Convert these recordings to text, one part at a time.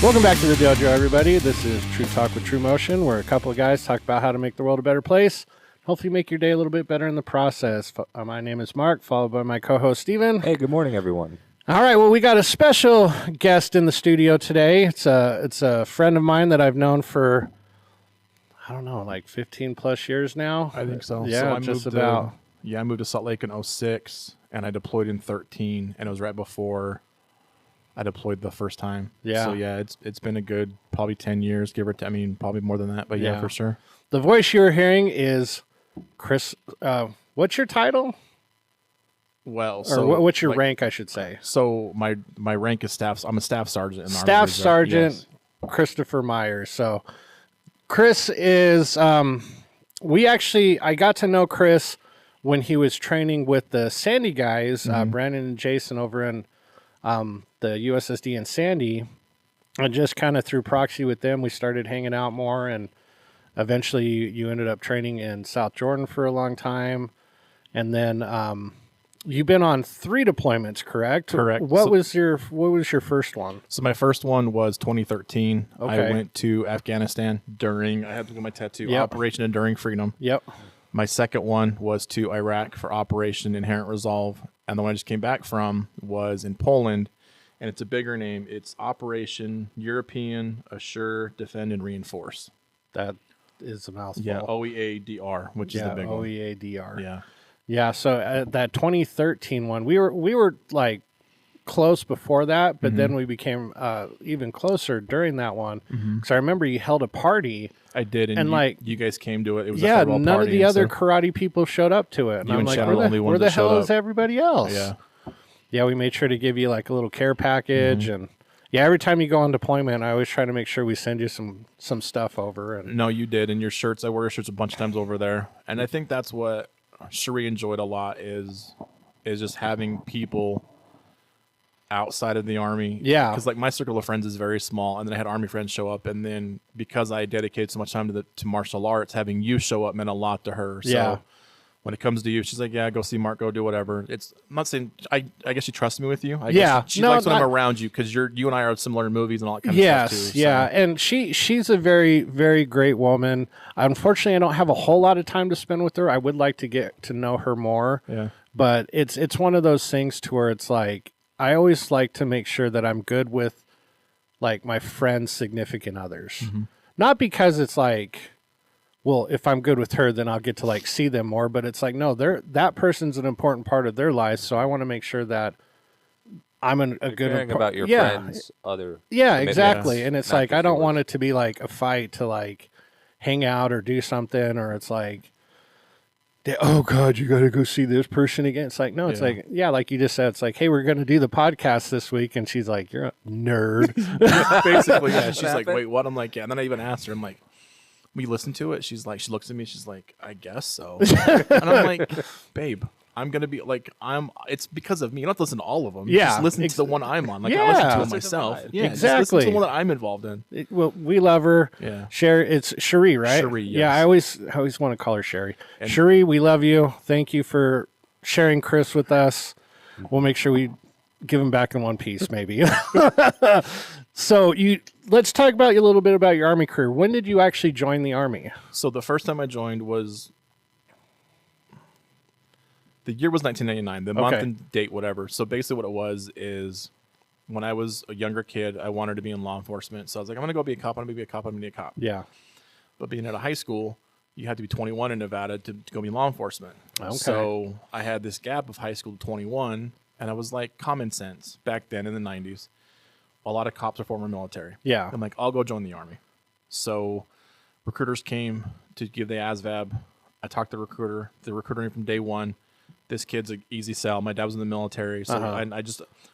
Welcome back to the dojo, everybody. This is True Talk with TRUMOTION, where a couple of guys talk about how to make the world a better place. Hopefully make your day a little bit better in the process. My name is Mark, followed by my co-host, Stephen. Hey, good morning, everyone. All right, well, we got a special guest in the studio today. It's a friend of mine that I've known for, I don't know, like 15-plus years now. I think so. Yeah, so I just moved about. I moved to Salt Lake in 2006, and I deployed in 2013, and it was right before I deployed the first time. Yeah. So, yeah, it's been a good probably 10 years, give or take. I mean, probably more than that, but yeah, for sure. The voice you're hearing is Chris. What's your title? Well, Or so what's your rank, I should say? So my rank is staff. I'm a staff sergeant in the Army Staff Reserve. Sergeant Yes. Christopher Myers. So Chris is, I got to know Chris when he was training with the Sandy guys, Brandon and Jason over in the USSD in Sandy. And just kind of through proxy with them, we started hanging out more. And eventually you ended up training in South Jordan for a long time. And then you've been on 3 deployments, correct? Correct. What was your first one? So my first one was 2013. Okay. I went to Afghanistan during, I had to get my tattoo, Yep. Operation Enduring Freedom. Yep. My second one was to Iraq for Operation Inherent Resolve. And the one I just came back from was in Poland. And it's a bigger name. It's Operation European Assure, Defend, and Reinforce. That is a mouthful. Yeah, OEADR, which is the big one. OEADR. Yeah. Yeah, so that 2013 one, we were like close before that, but then we became even closer during that one. Because I remember you held a party. I did, and you guys came to it. It was a farewell none party of the and other stuff. karate people showed up to it. And You I'm and like, Shannon were the only where ones the that hell showed is up. everybody else? Yeah. Yeah, we made sure to give you like a little care package. And yeah, every time you go on deployment, I always try to make sure we send you some stuff over. And No, you did, and your shirts. I wore your shirts a bunch of times over there, and I think that's what Cherie enjoyed a lot is just having people outside of the Army. Yeah. Because like my circle of friends is very small, and then I had Army friends show up, and then because I dedicated so much time to martial arts, having you show up meant a lot to her. So Yeah. when it comes to you, she's like, yeah, go see Mark, go do whatever. I'm not saying, I guess she trusts me with you. I Yeah. guess she No, likes when I'm not- around you because you and I are similar in movies and all that kind Yes, of stuff too. yeah, So. and she's a very, very great woman. Unfortunately, I don't have a whole lot of time to spend with her. I would like to get to know her more. Yeah. But it's one of those things to where it's like I always like to make sure that I'm good with like my friends' significant others. Not because it's like, well, if I'm good with her, then I'll get to like see them more. But it's like, no, that person's an important part of their life, so I want to make sure that I'm a good Caring about your friends, other. Yeah, commitments, exactly. And it's not like just I don't yours. want it to be like a fight to like hang out or do something, or it's like, oh God, you got to go see this person again. It's like, no, it's like, yeah, like you just said, it's like, hey, we're going to do the podcast this week. And she's like, you're a nerd. Basically, yeah. She's like, wait, what? I'm like, yeah. And then I even asked her, I'm like, we listen to it. She's like, she looks at me. She's like, I guess so. And I'm like, babe, I'm going to be like, it's because of me. You don't have to listen to all of them. Yeah. Just listen to the one I'm on. Like, I Yeah. listen to it Listen to myself. mine. Yeah. Just listen to Exactly. the one that I'm involved in. Well, we love her. Yeah. It's Cherie, right? Cherie, Yeah, yes. I always want to call her Cherie. Cherie, we love you. Thank you for sharing Chris with us. We'll make sure we give him back in one piece, maybe. So let's talk about you a little bit about your Army career. When did you actually join the Army? So the first time I joined was, the year was 1999, the month and date, whatever. So basically what it was is when I was a younger kid, I wanted to be in law enforcement. So I was like, I'm going to go be a cop. I'm going to be a cop. I'm going to be a cop. Yeah. But being at a high school, you had to be 21 in Nevada to go be in law enforcement. Okay. So I had this gap of high school to 21, and I was like, common sense back then in the 90s. A lot of cops are former military. Yeah. I'm like, I'll go join the Army. So recruiters came to give the ASVAB. I talked to the recruiter. The recruiter knew from day one, this kid's an easy sell. My dad was in the military. So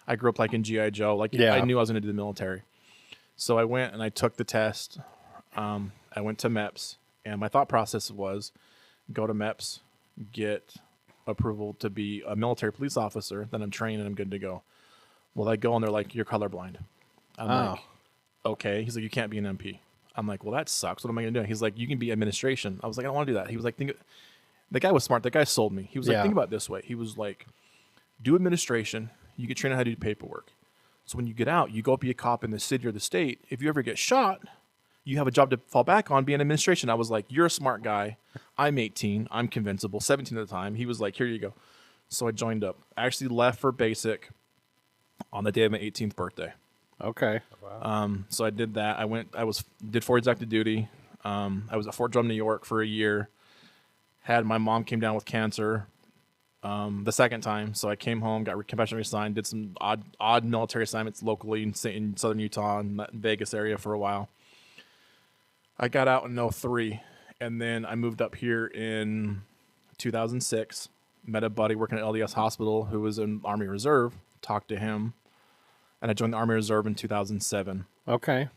I grew up like in G.I. Joe. Like I knew I was going to do the military. So I went and I took the test. I went to MEPS. And my thought process was go to MEPS, get approval to be a military police officer. Then I'm trained and I'm good to go. Well, I go and they're like, you're colorblind. I'm like, okay. He's like, you can't be an MP. I'm like, well, that sucks. What am I going to do? He's like, you can be administration. I was like, I don't want to do that. He was like, the guy was smart. The guy sold me. He was like, think about it this way. He was like, do administration. You get trained on how to do paperwork. So when you get out, you go be a cop in the city or the state. If you ever get shot, you have a job to fall back on, be in administration. I was like, you're a smart guy. I'm 18. I'm convincible. 17 at the time. He was like, here you go. So I joined up. I actually left for basic on the day of my 18th birthday. Okay. So I did that. Did 4 years active duty. I was at Fort Drum, New York for a year. My mom came down with cancer the second time. So I came home, got compassion reassigned, did some odd military assignments locally in southern Utah and Vegas area for a while. I got out in 2003, and then I moved up here in 2006. Met a buddy working at LDS Hospital who was in Army Reserve. Talked to him, and I joined the Army Reserve in 2007. Okay.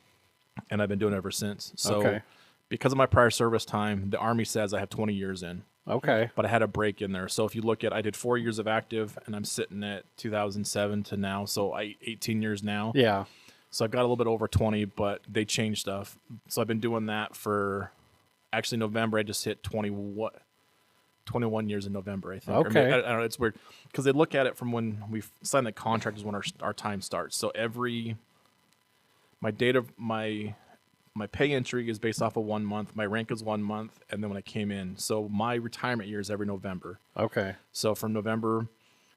And I've been doing it ever since. So because of my prior service time, the Army says I have 20 years in. Okay. But I had a break in there. So if you look at, I did 4 years of active, and I'm sitting at 2007 to now. So 18 years now. Yeah. So I've got a little bit over 20, but they changed stuff. So I've been doing that for, actually November, I just hit 21 years in November, I think. Okay. I don't know, it's weird. Because they look at it from when we sign the contract is when our time starts. So my pay entry is based off of 1 month. My rank is 1 month. And then when I came in. So my retirement year is every November. Okay. So from November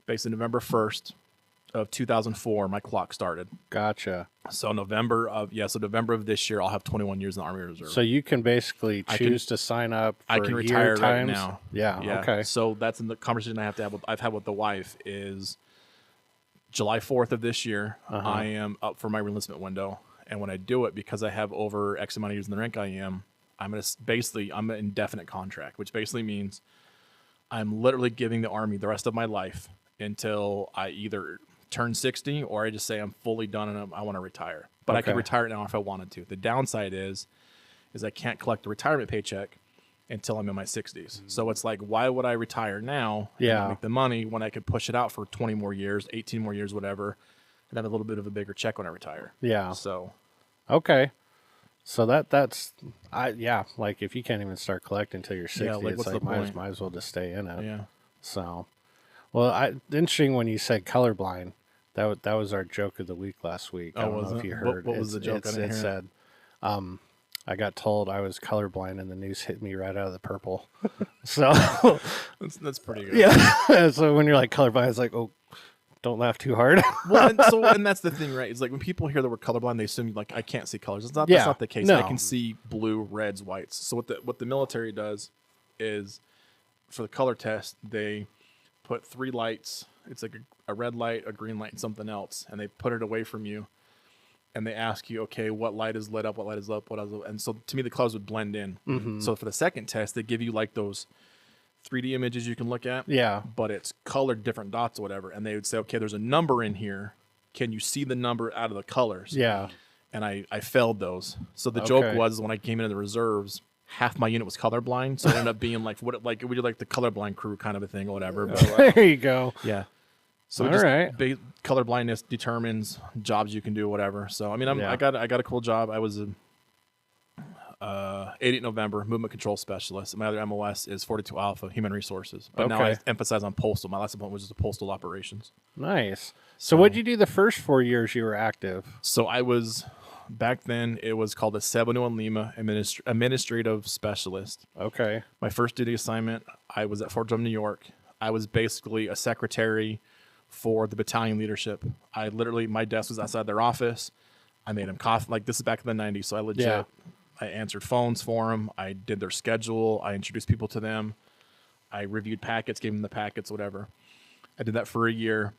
1st of 2004, my clock started. Gotcha. So November of this year, I'll have 21 years in the Army Reserve. So you can basically choose to sign up for I can retire times. right now. Yeah. Okay. So that's in the conversation I've had with the wife is July 4th of this year, I am up for my reenlistment window. And when I do it, because I have over X amount of years in the rank I'm I'm an indefinite contract, which basically means I'm literally giving the Army the rest of my life until I either turn 60 or I just say I'm fully done and I want to retire. But I can retire now if I wanted to. The downside is I can't collect a retirement paycheck until I'm in my 60s. So it's like, why would I retire now and make the money when I could push it out for 20 more years, 18 more years, whatever, and have a little bit of a bigger check when I retire. Yeah. So. Okay. So that's like if you can't even start collecting until you're 60, like, it's like might as well just stay in it. Yeah. So, well, interesting when you said colorblind. That was our joke of the week last week. I don't know if you heard. What was the joke? It said, I got told I was colorblind, and the news hit me right out of the purple. So that's pretty good. Yeah. So when you're like colorblind, it's like, oh, don't laugh too hard. Well, and that's the thing, right? It's like when people hear the word colorblind, they assume like I can't see colors. That's not the case. No. I can see blue, reds, whites. So what the military does is for the color test, they put 3 lights. It's like a red light, a green light, and something else, and they put it away from you, and they ask you, okay, what light is lit up, what light is up, and so to me the colors would blend in. Mm-hmm. So for the second test, they give you like those 3D images you can look at, but it's colored different dots or whatever, and they would say, okay, there's a number in here. Can you see the number out of the colors? Yeah. And I failed those. So the joke was when I came into the reserves, half my unit was colorblind, so it ended up being like we did like the colorblind crew kind of a thing or whatever. But, there you go. Yeah. So colorblindness determines jobs you can do, whatever. So I mean, I got a cool job. I was a 88 November movement control specialist. My other MOS is 42 Alpha Human Resources, but now I emphasize on postal. My last appointment was just postal operations. Nice. So what did you do the first 4 years you were active? So I was back then. It was called a 701 Lima administrative specialist. Okay. My first duty assignment, I was at Fort Drum, New York. I was basically a secretary for the battalion leadership. My desk was outside their office. I made them coffee. Like this is back in the 90s. So I answered phones for them. I did their schedule. I introduced people to them. I reviewed packets, gave them the packets, whatever. I did that for a year.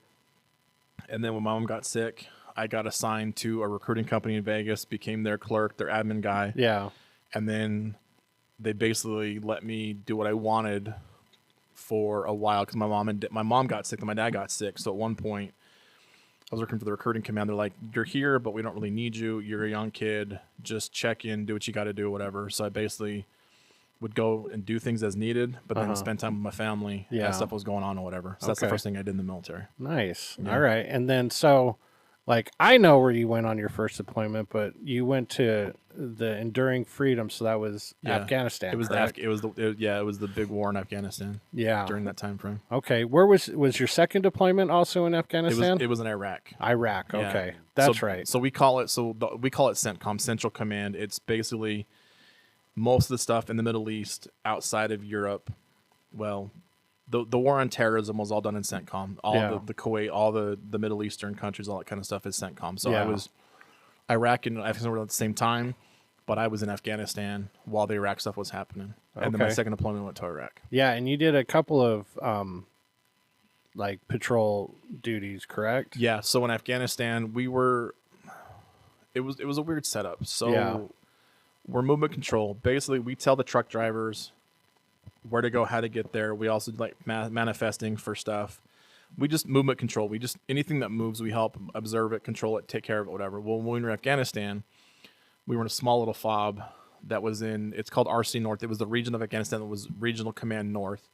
And then when my mom got sick, I got assigned to a recruiting company in Vegas, became their clerk, their admin guy. Yeah. And then they basically let me do what I wanted for a while because my mom got sick and my dad got sick. So at one point, I was working for the recruiting command. They're like, you're here, but we don't really need you. You're a young kid. Just check in, do what you got to do, whatever. So I basically would go and do things as needed, but then spend time with my family as stuff was going on or whatever. So that's the first thing I did in the military. Nice. Yeah. All right. And then so like I know where you went on your first deployment, but you went to the Enduring Freedom, so that was Afghanistan. It was correct? it was the big war in Afghanistan. Yeah. During that time frame. Okay. Where was your second deployment also in Afghanistan? It was in Iraq. Iraq. Yeah. Okay. That's right. So we call it CENTCOM, Central Command. It's basically most of the stuff in the Middle East outside of Europe. Well, the war on terrorism was all done in CENTCOM. All the Kuwait, all the Middle Eastern countries, all that kind of stuff is CENTCOM. So I was Iraq and Afghanistan were at the same time, but I was in Afghanistan while the Iraq stuff was happening. And then my second deployment went to Iraq. Yeah, and you did a couple of like patrol duties, correct? Yeah. So in Afghanistan, it was a weird setup. So we're movement control. Basically, we tell the truck drivers where to go, how to get there. We also like manifesting for stuff. We just movement control. We just anything that moves, we help observe it, control it, take care of it, whatever. Well, when we were in Afghanistan, we were in a small little fob that was it's called RC North. It was the region of Afghanistan that was Regional Command North.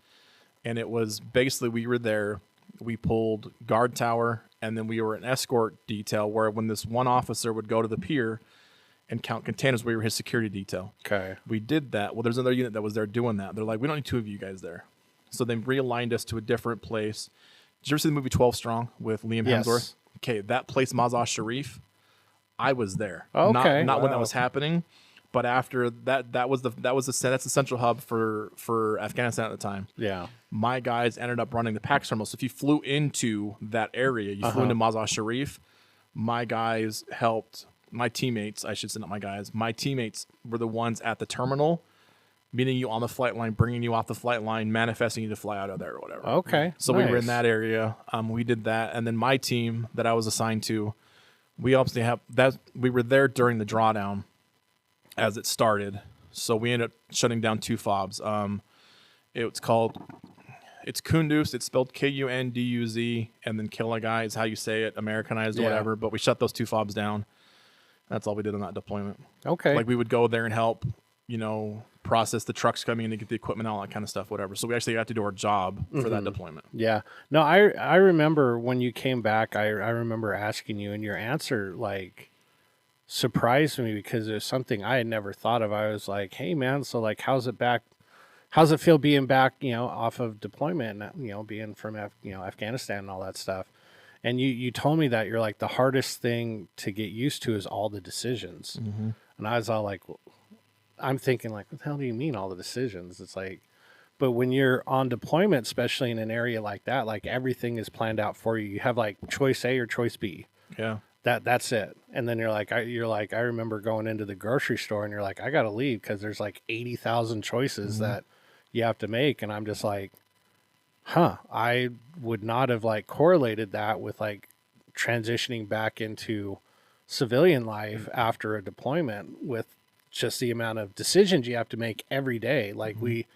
And it was basically, we were there, we pulled guard tower, and then we were an escort detail where when this one officer would go to the pier and count containers, we were his security detail. Okay. We did that. Well, there's another unit that was there doing that. They're like, we don't need two of you guys there. So they realigned us to a different place. Did you ever see the movie 12 Strong with Liam Hemsworth? Okay, that place, Mazar Sharif, I was there. Okay. Not when that was happening, but after that's the central hub for Afghanistan at the time. Yeah. My guys ended up running the PAX terminal. So if you flew into that area, you flew into Mazar Sharif, my guys helped. My teammates, I should say not my guys, my teammates were the ones at the terminal, meeting you on the flight line, bringing you off the flight line, manifesting you to fly out of there or whatever. Okay. So we were in that area. We did that. And then my team that I was assigned to, we obviously we were there during the drawdown as it started. So we ended up shutting down two fobs. It's Kunduz. It's spelled Kunduz, and then kill a guy is how you say it, Americanized or whatever. But we shut those two fobs down. That's all we did on that deployment. Okay. Like we would go there and help, process the trucks coming in to get the equipment, all that kind of stuff, whatever. So we actually got to do our job for that deployment. Yeah. No, I remember when you came back, I remember asking you, and your answer like surprised me because it was something I had never thought of. I was like, hey man, so like how's it feel being back, off of deployment, being from Afghanistan and all that stuff. And you told me that you're like, the hardest thing to get used to is all the decisions. Mm-hmm. And I was all like, I'm thinking like, what the hell do you mean all the decisions? It's like, but when you're on deployment, especially in an area like that, like everything is planned out for you. You have like choice A or choice B. Yeah. That's it. And then I remember going into the grocery store and you're like, I got to leave because there's like 80,000 choices that you have to make. And I'm just like, I would not have like correlated that with like transitioning back into civilian life after a deployment with just the amount of decisions you have to make every day. Like we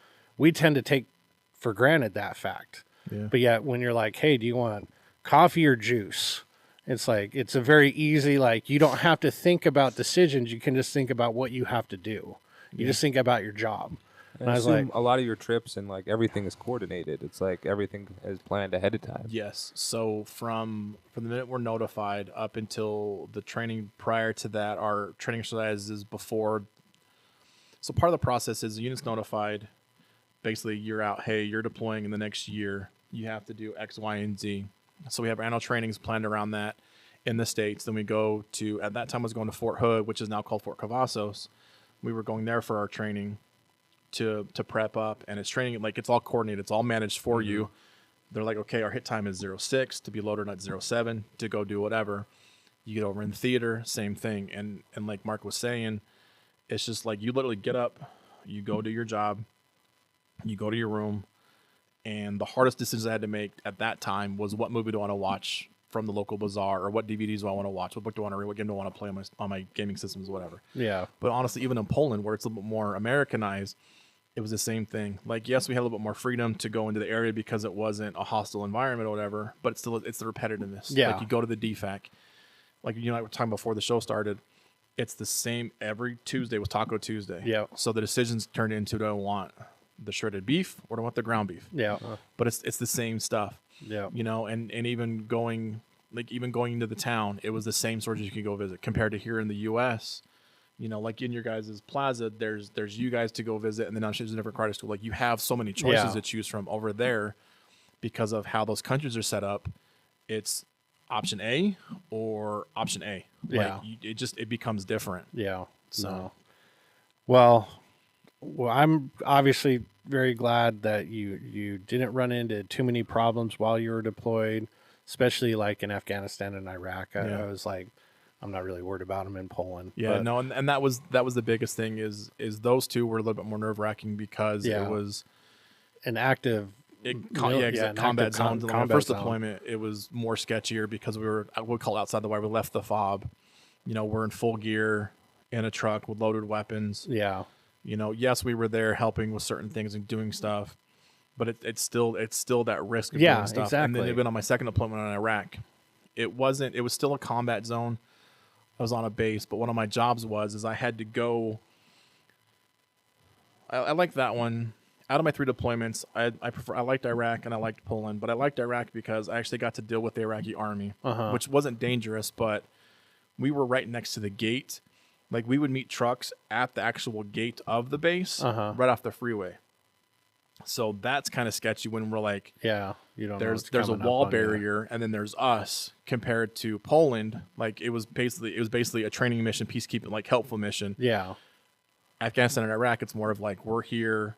tend to take for granted that fact. Yeah. But yet when you're like, hey, do you want coffee or juice? It's like, it's a very easy, like you don't have to think about decisions. You can just think about what you have to do. You just think about your job. And I was like, a lot of your trips and like everything is coordinated. It's like everything is planned ahead of time. Yes. So from the minute we're notified up until the training prior to that, our training exercises before. So part of the process is the unit's notified. Basically, you're out. Hey, you're deploying in the next year. You have to do X, Y, and Z. So we have annual trainings planned around that in the States. Then we go to, at that time I was going to Fort Hood, which is now called Fort Cavazos. We were going there for our training to prep up, and it's training, like it's all coordinated, it's all managed for you. They're like, okay, our hit time is 06 to be loaded at 07 to go do whatever. You get over in the theater, same thing. And like Mark was saying, it's just like you literally get up, you go do your job, you go to your room, and the hardest decisions I had to make at that time was what movie do I want to watch from the local bazaar, or what DVDs do I want to watch, what book do I want to read, what game do I want to play on my gaming systems, whatever. Yeah. But honestly, even in Poland, where it's a little bit more Americanized, it was the same thing. Like, yes, we had a little bit more freedom to go into the area because it wasn't a hostile environment or whatever, but it's the repetitiveness. Yeah. Like you go to the DFAC, like you and I were talking before the show started, it's the same every Tuesday was Taco Tuesday. Yeah. So the decisions turned into, do I want the shredded beef or do I want the ground beef? Yeah. But it's the same stuff. Yeah. And even going like even going into the town, it was the same stores you could go visit compared to here in the U.S. You know, like in your guys' plaza, there's you guys to go visit, and then there's a different credit school. Like you have so many choices to choose from over there because of how those countries are set up. It's option A or option A. Yeah. Like it becomes different. Yeah. So. No. Well, I'm obviously very glad that you didn't run into too many problems while you were deployed, especially like in Afghanistan and Iraq. I was like, I'm not really worried about them in Poland. Yeah, but, no, and that was the biggest thing is those two were a little bit more nerve wracking because it was an active combat zone. My first zone. deployment, it was more sketchier because we'll call it outside the wire. We left the fob. You know, we're in full gear in a truck with loaded weapons. Yeah. You know, yes, we were there helping with certain things and doing stuff, but it's still that risk of doing stuff. Exactly. And then even on my second deployment in Iraq, it was still a combat zone. I was on a base, but one of my jobs is I had to go. I like that one. Out of my 3 deployments, I liked Iraq and I liked Poland, but I liked Iraq because I actually got to deal with the Iraqi army, which wasn't dangerous, but we were right next to the gate. Like we would meet trucks at the actual gate of the base, right off the freeway. So that's kind of sketchy when we're like, you don't know there's a wall barrier, and then there's us compared to Poland. Like it was basically a training mission, peacekeeping, like helpful mission. Yeah. Afghanistan and Iraq, it's more of like we're here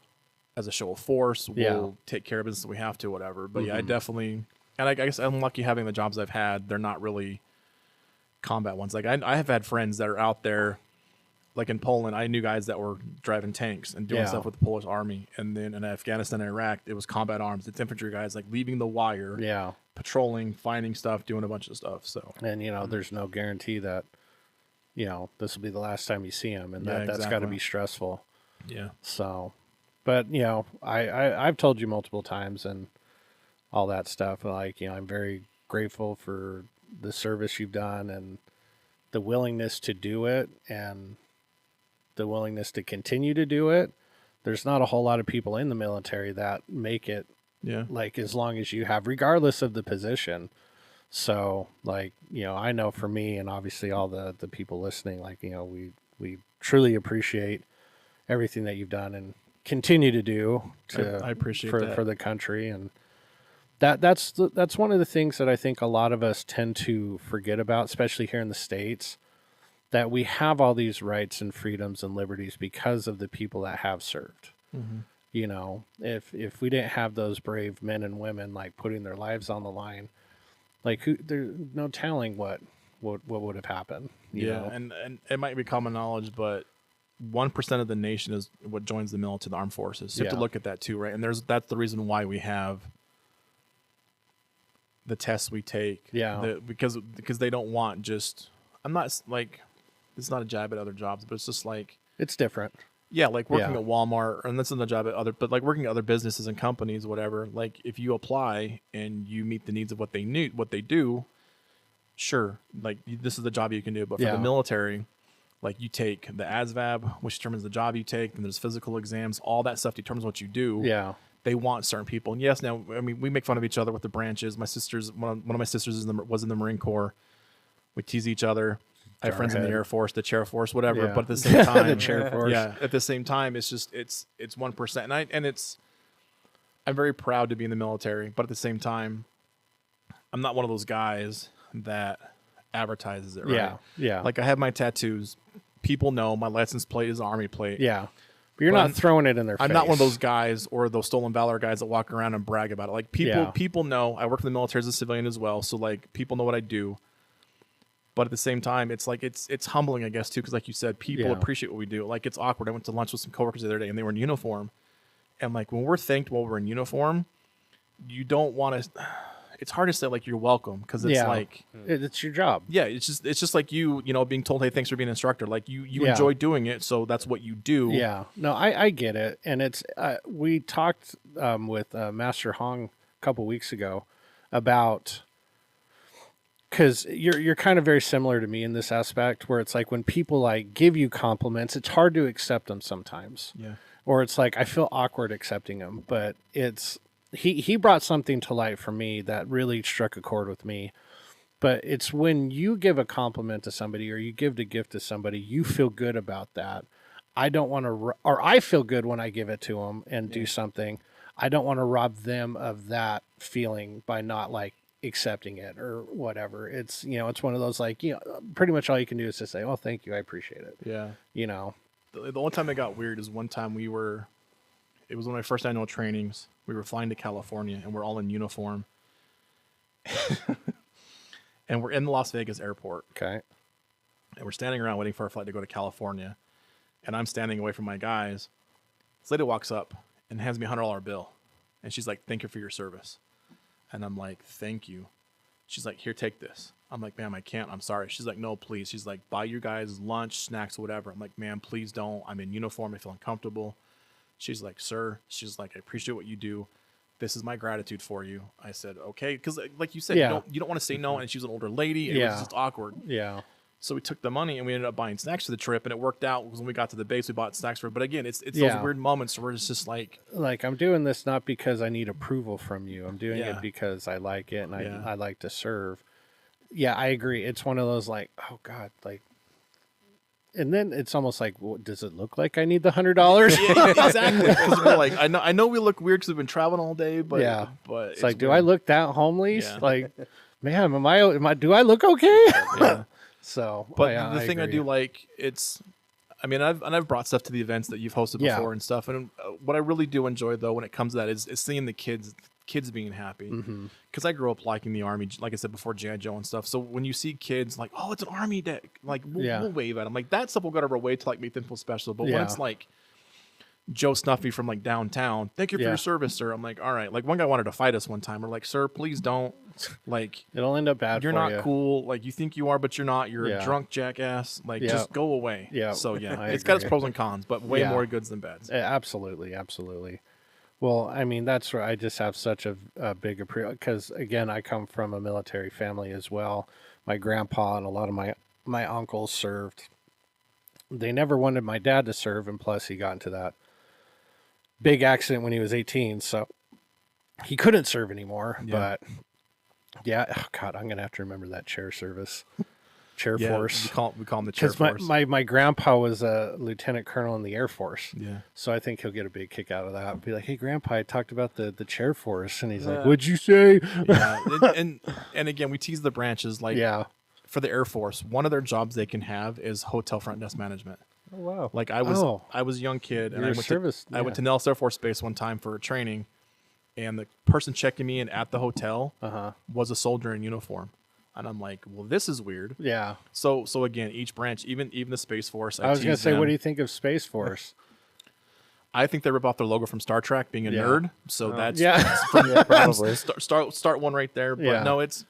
as a show of force. We'll take care of business if we have to, whatever. But yeah, I definitely, and I guess I'm lucky having the jobs I've had. They're not really combat ones. Like I have had friends that are out there, like in Poland, I knew guys that were driving tanks and doing stuff with the Polish army. And then in Afghanistan and Iraq, it was combat arms. It's infantry guys like leaving the wire, patrolling, finding stuff, doing a bunch of stuff. So, and you know, there's no guarantee that, you know, this will be the last time you see them, and that's got to be stressful. Yeah. So, but you know, I've told you multiple times and all that stuff. Like, you know, I'm very grateful for the service you've done and the willingness to do it and the willingness to continue to do it. There's not a whole lot of people in the military that make it like as long as you have, regardless of the position. So like, you know, I know for me and obviously all the people listening, like, you know, we truly appreciate everything that you've done and continue to do I appreciate that for the country. And that's one of the things that I think a lot of us tend to forget about, especially here in the States, that we have all these rights and freedoms and liberties because of the people that have served. You know, if we didn't have those brave men and women like putting their lives on the line, like there's no telling what would have happened. You know? And it might be common knowledge, but 1% of the nation is what joins the military, the armed forces. So you have to look at that too, right? And that's the reason why we have the tests we take. Because they don't want just. I'm not like. It's not a jab at other jobs, but it's just like it's different. Yeah, like working at Walmart, and that's not a job at but like working at other businesses and companies, whatever. Like if you apply and you meet the needs of what they do, sure, like this is the job you can do. But for the military, like you take the ASVAB, which determines the job you take, and there's physical exams, all that stuff determines what you do. Yeah. They want certain people. And yes, now I mean we make fun of each other with the branches. My sister's one of my sisters was in the Marine Corps. We tease each other. I have friends in the Air Force, the Chair Force, whatever. But at the same time, the Chair Force. At the same time, it's just it's 1%, and I'm very proud to be in the military. But at the same time, I'm not one of those guys that advertises it. Right? Yeah. Like I have my tattoos. People know my license plate is an Army plate. Yeah. But you're not throwing it in their face. I'm not one of those guys or those stolen valor guys that walk around and brag about it. Like people know I work for the military as a civilian as well, so like people know what I do. But at the same time, it's like it's humbling, I guess, too, because like you said, people appreciate what we do. Like it's awkward. I went to lunch with some coworkers the other day, and they were in uniform. And like when we're thanked while we're in uniform, you don't want to. It's hard to say like you're welcome because it's like it's your job. Yeah, it's just like you know being told, hey, thanks for being an instructor. Like you enjoy doing it, so that's what you do. Yeah, no, I get it, and it's we talked with Master Hong a couple weeks ago about. Because you're kind of very similar to me in this aspect where it's like when people like give you compliments, it's hard to accept them sometimes. Yeah. Or it's like I feel awkward accepting them. But it's he brought something to light for me that really struck a chord with me. But it's when you give a compliment to somebody or you give a gift to somebody, you feel good about that. I don't want to, or I feel good when I give it to them and do something. I don't want to rob them of that feeling by not like accepting it or whatever. It's, it's one of those like, pretty much all you can do is just say, oh, thank you. I appreciate it. Yeah. The only time it got weird is one time it was one of my first annual trainings. We were flying to California and we're all in uniform. And we're in the Las Vegas airport. Okay. And we're standing around waiting for our flight to go to California. And I'm standing away from my guys. This lady walks up and hands me a $100 bill. And she's like, thank you for your service. And I'm like, thank you. She's like, here, take this. I'm like, ma'am, I can't. I'm sorry. She's like, no, please. She's like, buy you guys lunch, snacks, whatever. I'm like, ma'am, please don't. I'm in uniform. I feel uncomfortable. She's like, sir. She's like, I appreciate what you do. This is my gratitude for you. I said, okay. Because like you said, you don't want to say no. And she was an older lady. It was just awkward. Yeah. So we took the money and we ended up buying snacks for the trip, and it worked out because when we got to the base, we bought snacks for it. But again, it's those weird moments where it's just like I'm doing this not because I need approval from you. I'm doing it because I like it and I like to serve. Yeah, I agree. It's one of those like, oh God, like, and then it's almost like, well, does it look like I need the $100? Yeah, exactly. Because we're like, I know we look weird because we've been traveling all day, but but it's like, do weird. I look that homely? Yeah. Like, man, am I? Do I look okay? Yeah. So, but the thing I do like, I've brought stuff to the events that you've hosted before and stuff. And what I really do enjoy though, when it comes to that, is seeing the kids being happy. Because I grew up liking the Army, like I said before, G.I. Joe and stuff. So when you see kids like, oh, it's an Army day, like we'll wave at them. Like that stuff will go out of our way to like make them feel special. But when it's like Joe Snuffy from like downtown, thank you for your service, sir. I'm like, all right. Like one guy wanted to fight us one time. We're like, sir, please don't. Like it'll end up bad. You're for not you. Cool. Like you think you are, but you're not. You're a drunk jackass. Like just go away. Yeah. So it's got its pros and cons, but way more goods than bads. Absolutely, absolutely. Well, I mean, that's where I just have such a big appreciation because again, I come from a military family as well. My grandpa and a lot of my uncles served. They never wanted my dad to serve, and plus he got into that big accident when he was 18, so he couldn't serve anymore. But oh God, I'm gonna have to remember that chair service, chair force. We call him the chair force. My grandpa was a lieutenant colonel in the Air Force. Yeah. So I think he'll get a big kick out of that. Be like, hey, Grandpa, I talked about the chair force, and he's like, what'd you say? Yeah. and again, we tease the branches like for the Air Force. One of their jobs they can have is hotel front desk management. Oh wow! Like I was a young kid, and I went to Nellis Air Force Base one time for a training, and the person checking me in at the hotel was a soldier in uniform, and I'm like, well, this is weird. Yeah. So again, each branch, even the Space Force. I was gonna say, what do you think of Space Force? I think they rip off their logo from Star Trek, being a nerd. So that's probably start one right there. But no, it's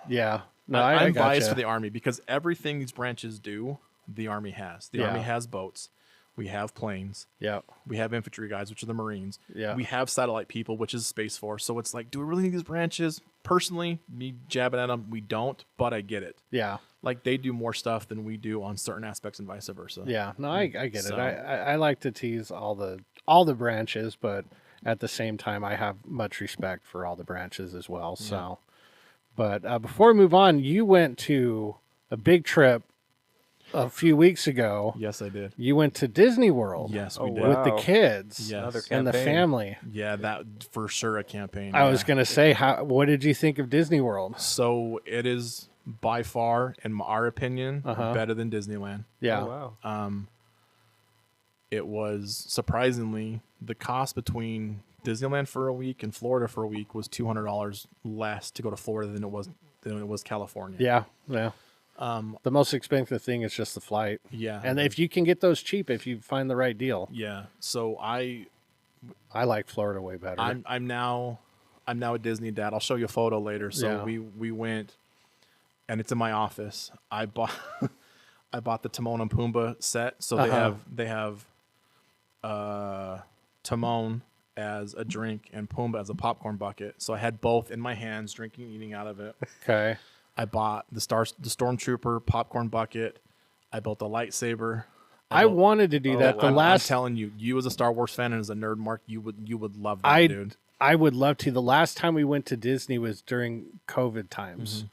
No, I'm biased for the Army because everything these branches do, the Army has. The Army has boats. We have planes. Yeah. We have infantry guys, which are the Marines. Yeah. We have satellite people, which is Space Force. So it's like, do we really need these branches? Personally, me jabbing at them, we don't, but I get it. Yeah. Like they do more stuff than we do on certain aspects and vice versa. Yeah. No, I get it. I like to tease all the branches, but at the same time, I have much respect for all the branches as well. So, but before we move on, you went to a big trip a few weeks ago. Yes, I did. You went to Disney World. Yes, we did. With the kids. Yes. And the family. Yeah, that for sure a campaign. I was going to say, what did you think of Disney World? So it is by far, in our opinion, better than Disneyland. Yeah. Oh, wow. It was surprisingly, the cost between Disneyland for a week and Florida for a week was $200 less to go to Florida than it was California. Yeah. Yeah. The most expensive thing is just the flight. Yeah. And if you can get those cheap, if you find the right deal. Yeah. So I like Florida way better. I'm now a Disney dad. I'll show you a photo later. So we went, and it's in my office. I bought the Timon and Pumbaa set. So they have Timon as a drink and Pumbaa as a popcorn bucket. So I had both in my hands, drinking, eating out of it. Okay. I bought the Stormtrooper popcorn bucket. I built a lightsaber. I wanted to do that. I'm telling you, you as a Star Wars fan and as a nerd, Mark, you would love that, dude. I would love to. The last time we went to Disney was during COVID times.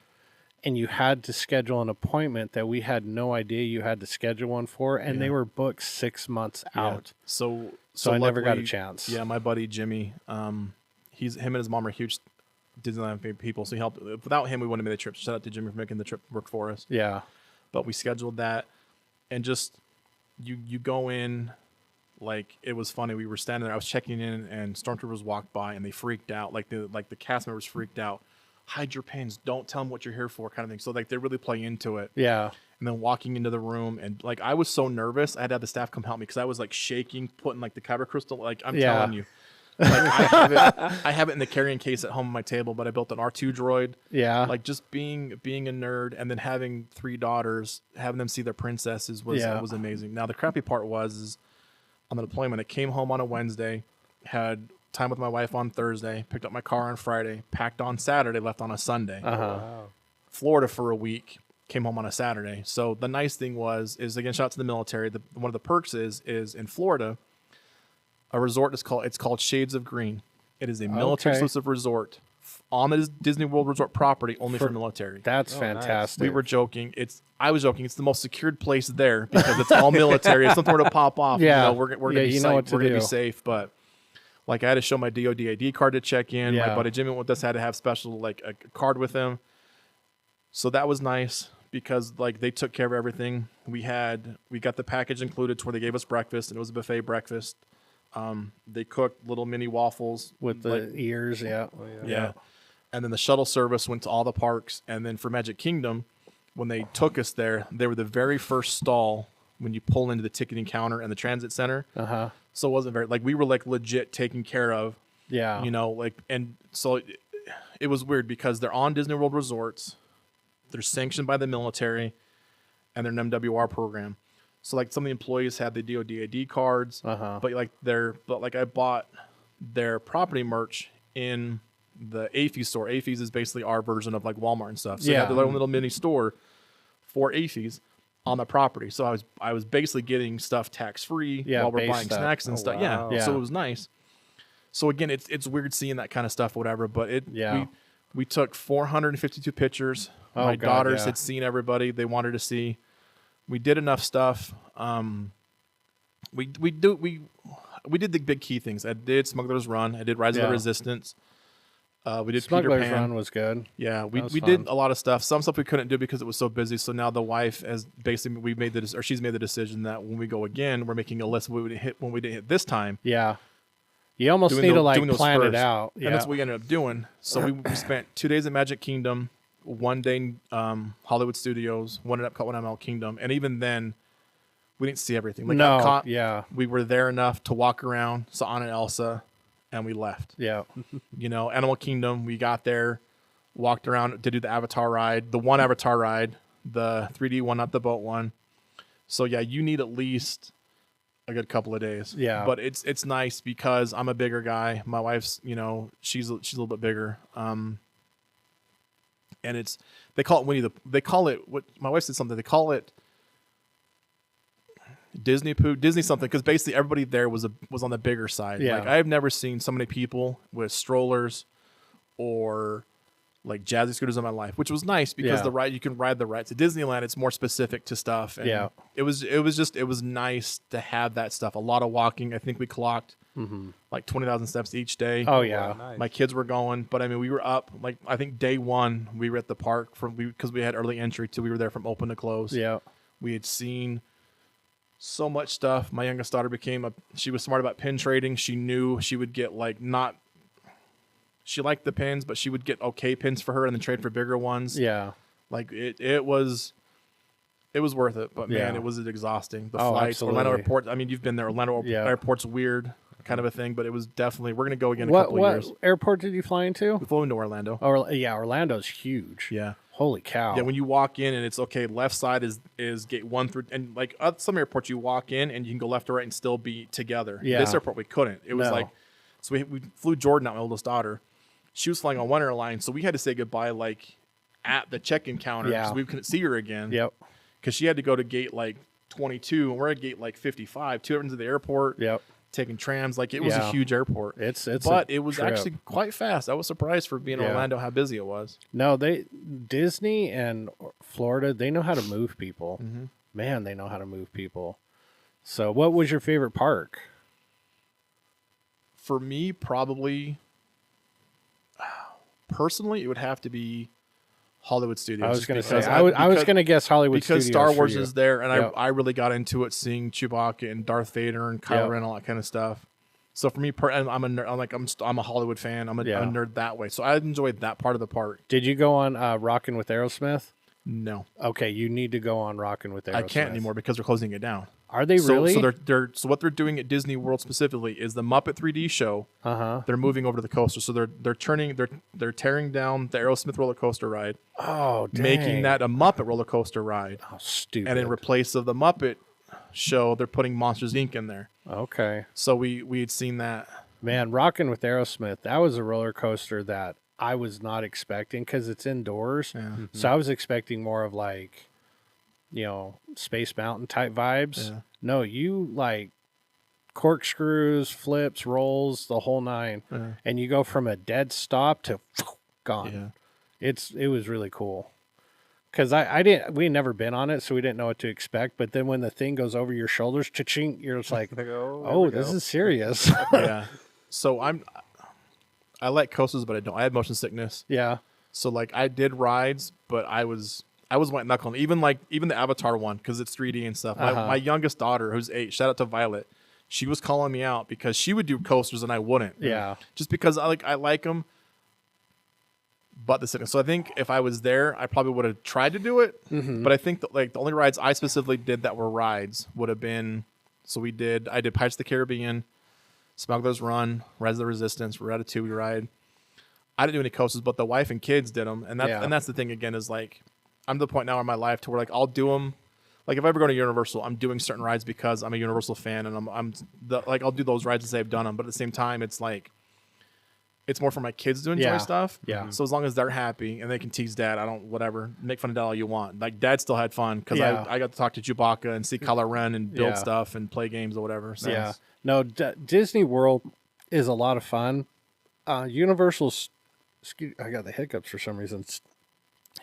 And you had to schedule an appointment that we had no idea you had to schedule one for, and they were booked 6 months out. So I never got a luckily, chance. Yeah, my buddy Jimmy, him and his mom are huge Disneyland people, so he helped. Without him, we wouldn't have made the trip. Shout out to Jimmy for making the trip work for us. Yeah. But we scheduled that, and just you go in, like it was funny. We were standing there. I was checking in, and stormtroopers walked by, and they freaked out. Like the cast members freaked out. Hide your pins. Don't tell them what you're here for, kind of thing. So like they really play into it. Yeah. And then walking into the room, and like I was so nervous, I had to have the staff come help me because I was like shaking, putting like the kyber crystal. Like I'm telling you, like I have it in the carrying case at home on my table. But I built an R2 droid. Yeah. Like just being a nerd, and then having 3 daughters, having them see their princesses was amazing. Now the crappy part was on the deployment. I came home on a Wednesday, had time with my wife on Thursday, picked up my car on Friday, packed on Saturday, left on a Sunday. Wow. Florida for a week, came home on a Saturday. So the nice thing is again, shout out to the military. One of the perks is in Florida, a resort it's called Shades of Green. It is a military exclusive resort on the Disney World Resort property, only for military. That's Nice. fantastic. We were joking. I was joking. It's the most secured place there because it's all military. If something were to pop off, Yeah. we're gonna be safe. We're gonna be safe, but. Like I had to show my DOD ID card to check in. Yeah. My buddy Jimmy with us had to have special like a card with him. So that was nice because like they took care of everything. We got the package included to where they gave us breakfast, and it was a buffet breakfast. They cooked little mini waffles with the ears. Yeah. Oh, yeah. And then the shuttle service went to all the parks. And then for Magic Kingdom, when they took us there, they were the very first stall when you pull into the ticketing counter and the transit center. So it wasn't very, like, we were, like, legit taken care of. Yeah. You know, like, and so it was weird because they're on Disney World resorts. They're sanctioned by the military, and they're an MWR program. So, like, some of the employees had the DOD ID cards. But, like, I bought their property merch in the AFES store. AFES is basically our version of, like, Walmart and stuff. So, they had their own little mini store for AFES on the property. So I was basically getting stuff tax free while we're buying snacks and stuff. Wow. Yeah. So it was nice. So again, it's weird seeing that kind of stuff, whatever. But we took 452 pictures. My daughters had seen everybody they wanted to see. We did enough stuff. We did the big key things. I did Smuggler's Run. I did Rise of the Resistance. We did Smuggler's Peter Pan. Run was good. Yeah, we did a lot of stuff. Some stuff we couldn't do because it was so busy. So now the wife has basically she's made the decision that when we go again, we're making a list of what we didn't hit when we didn't hit this time. Yeah. You almost need to like plan it out. And that's what we ended up doing. So we spent 2 days at Magic Kingdom, 1 day in Hollywood Studios, 1 at Epcot, 1 at Animal Kingdom. And even then, we didn't see everything. Like Epcot, we were there enough to walk around, saw Anna and Elsa, and we left. Yeah. You know, Animal Kingdom, we got there, walked around to do the Avatar ride, the one Avatar ride, the 3D one, not the boat one. So yeah, you need at least a good couple of days. Yeah. But it's nice because I'm a bigger guy. My wife's, you know, she's a little bit bigger. And they call it what my wife said something. They call it Disney something, because basically everybody there was on the bigger side. Yeah. Like I've never seen so many people with strollers or like jazzy scooters in my life, which was nice because the ride, you can ride the rides. At Disneyland, it's more specific to stuff. And it was nice to have that stuff. A lot of walking. I think we clocked like 20,000 steps each day. Oh yeah. Wow, nice. My kids were going, but I mean, we were up, like, I think day 1 we were at the park because we had early entry till we were there from open to close. Yeah. We had seen so much stuff. My youngest daughter she was smart about pin trading. She knew she would get she liked the pins, but she would get okay pins for her and then trade for bigger ones. Yeah. Like it was worth it, but man, it was exhausting. The flights, absolutely. Orlando Airport. I mean, you've been there. Orlando Airport's weird kind of a thing, but it was definitely, we're going to go again in a couple of years. What airport did you fly into? We flew into Orlando. Orlando's huge. Yeah. Holy cow. Yeah, when you walk in and it's okay, left side is gate 1 through, and like some airports you walk in and you can go left or right and still be together. Yeah. This airport we couldn't. It was so we flew Jordan out, my oldest daughter. She was flying on one airline, so we had to say goodbye like at the check-in counter because we couldn't see her again. Yep. Because she had to go to gate like 22 and we're at gate like 55. 2 hours into the airport. Yep. taking trams. Like it was a huge airport. But it was trip. actually quite fast. I was surprised for being Orlando how busy it was. No, Disney and Florida, they know how to move people. Man, they know how to move people. So what was your favorite park? For me, probably personally, it would have to be Hollywood Studios. I was going to say, I was going to guess Hollywood Studios. Because Star Wars is there, and I really got into it seeing Chewbacca and Darth Vader and Kylo Ren and all that kind of stuff. So for me, I'm a nerd, I'm a Hollywood fan. I'm a nerd that way. So I enjoyed that part of the park. Did you go on Rockin' with Aerosmith? No. Okay, you need to go on Rockin' with Aerosmith. I can't anymore because they're closing it down. Are they really? So what they're doing at Disney World specifically is the Muppet 3D show. They're moving over to the coaster, so they're tearing down the Aerosmith roller coaster ride. Oh, dang. Making that a Muppet roller coaster ride. Oh, stupid. And in replace of the Muppet show, they're putting Monsters Inc. in there. Okay. So we had seen that. Man, Rockin' with Aerosmith, that was a roller coaster that I was not expecting because it's indoors. Yeah. So I was expecting more of like, Space Mountain type vibes. Yeah. No, you like corkscrews, flips, rolls, the whole nine. Yeah. And you go from a dead stop to gone. Yeah. It was really cool. Because we had never been on it, so we didn't know what to expect. But then when the thing goes over your shoulders, cha-ching, you're just like, this is serious. Yeah. So I like coasters, but I don't. I had motion sickness. Yeah. So like I did rides, but I was white knuckling. Even the Avatar one, because it's 3D and stuff. My youngest daughter, who's 8, shout out to Violet, she was calling me out because she would do coasters and I wouldn't. Yeah. Just because I like them. But the sickness. So I think if I was there, I probably would have tried to do it. But I think that the only rides I specifically did that were rides would have been. So I did Pirates of the Caribbean, Smuggler's Run, Rise of the Resistance, Ratatouille ride. I didn't do any coasters, but the wife and kids did them, and that's the thing again is like I'm to the point now in my life to where like I'll do them. Like if I ever go to Universal, I'm doing certain rides because I'm a Universal fan, and I'll do those rides and say I've done them. But at the same time, it's like it's more for my kids to enjoy stuff. Yeah. So as long as they're happy and they can tease Dad, make fun of Dad all you want. Like Dad still had fun because I got to talk to Chewbacca and see Kylo Ren and build stuff and play games or whatever. So yeah. No, Disney World is a lot of fun. Universal's, I got the hiccups for some reason.